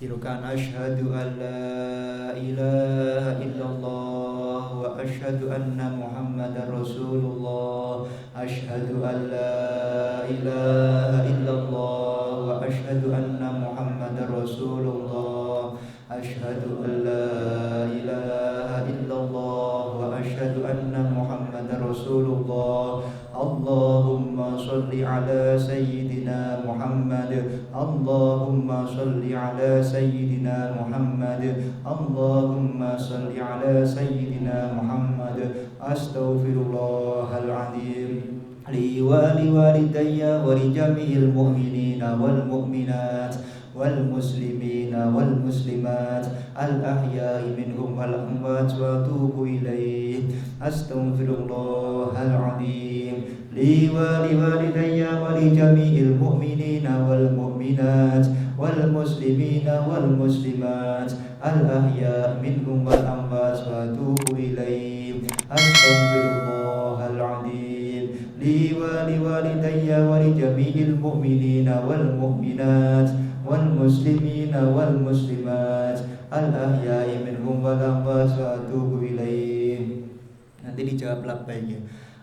Tirukan asyhadu an la ilaha illallah wa asyhadu anna Muhammadar Rasulullah. Asyhadu an la ilaha illallah wa asyhadu anna Muhammadar Rasulullah. Asyhadu an la ilaha illallah wa asyhadu anna Muhammadar Rasulullah. Allahumma salli ala sayyidina Muhammad. Allahumma salli ala sayyidina Muhammad. Allahumma salli ala sayyidina Muhammad. Astaghfirullahaladzim li wa liwalidayya wa li jami'il mu'minina wal mu'minat wal muslimina wal muslimat al ahya'i minhum wal amwat wa atubu ilaih. Astaghfirullahaladzim li wa liwalidayya wa li jami'il mu'minina wal mu'minat wal muslimina wal muslimat al ahya'i minhum wal amwat wa atubu ilaih. Astaghfirullahaladzim li wa liwalidayya wa li jami'il mu'minina wal mu'minat wal muslimina wal muslimat al ahya'i minhum wal amwat wa atubu ilaih. Nanti dijawab labbaik ya.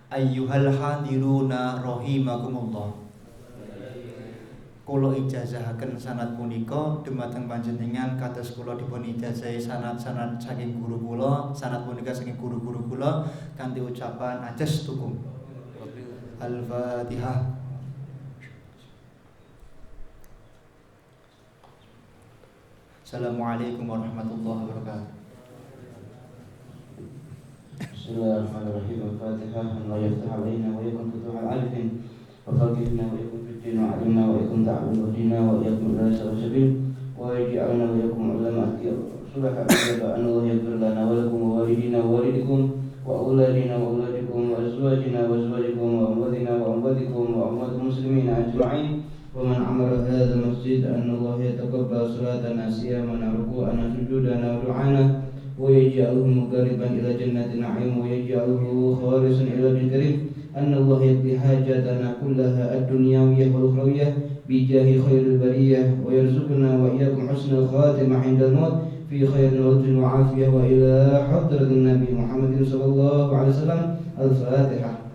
Ayyuhal hadiruna rahimakumullah. Kula ijazahaken sanad punika dumateng panjenengan kados kula dipun ijazahi sanad-sanad saking guru kula, sanad punika saking guru-guru kula kanthi ucapan ajastukum. Al-Fatihah. Assalamualaikum warahmatullahi wabarakatuh. Bismillahirrahmanirrahim. Al-Fatihah. Allah yaftah alaina wa yakum futuhal arifin wa faqihna wa yakum fiddin wa alimna wa yakum ta'alim udina wa yakum ilasa wa sabil wa yaj'alna wa yakum ulama sulaha wa Allah yaghfir lana wa lakum wa walidina wa walidikum wa auladina wa auladikum wa azwajina wa azwajikum wa amwadina wa amwadikum wa amwad muslimina ajma'in wa man amara hadha masjid anna Allah yataqabbal salatana siyamana ruku'ana sujudana wa du'ana ويجعله مقربا إلى جنة النعيم ويجعله خالصا إلى وجه الكريم أن الله يقضي حاجاتنا كلها الدنيوية والأخروية بجاه خير البرية ويرزقنا وإياكم حسن الخاتمة عند الموت في خير ورد وعافية وإلى حضرة النبي محمد صلى الله عليه وسلم. الفاتحة.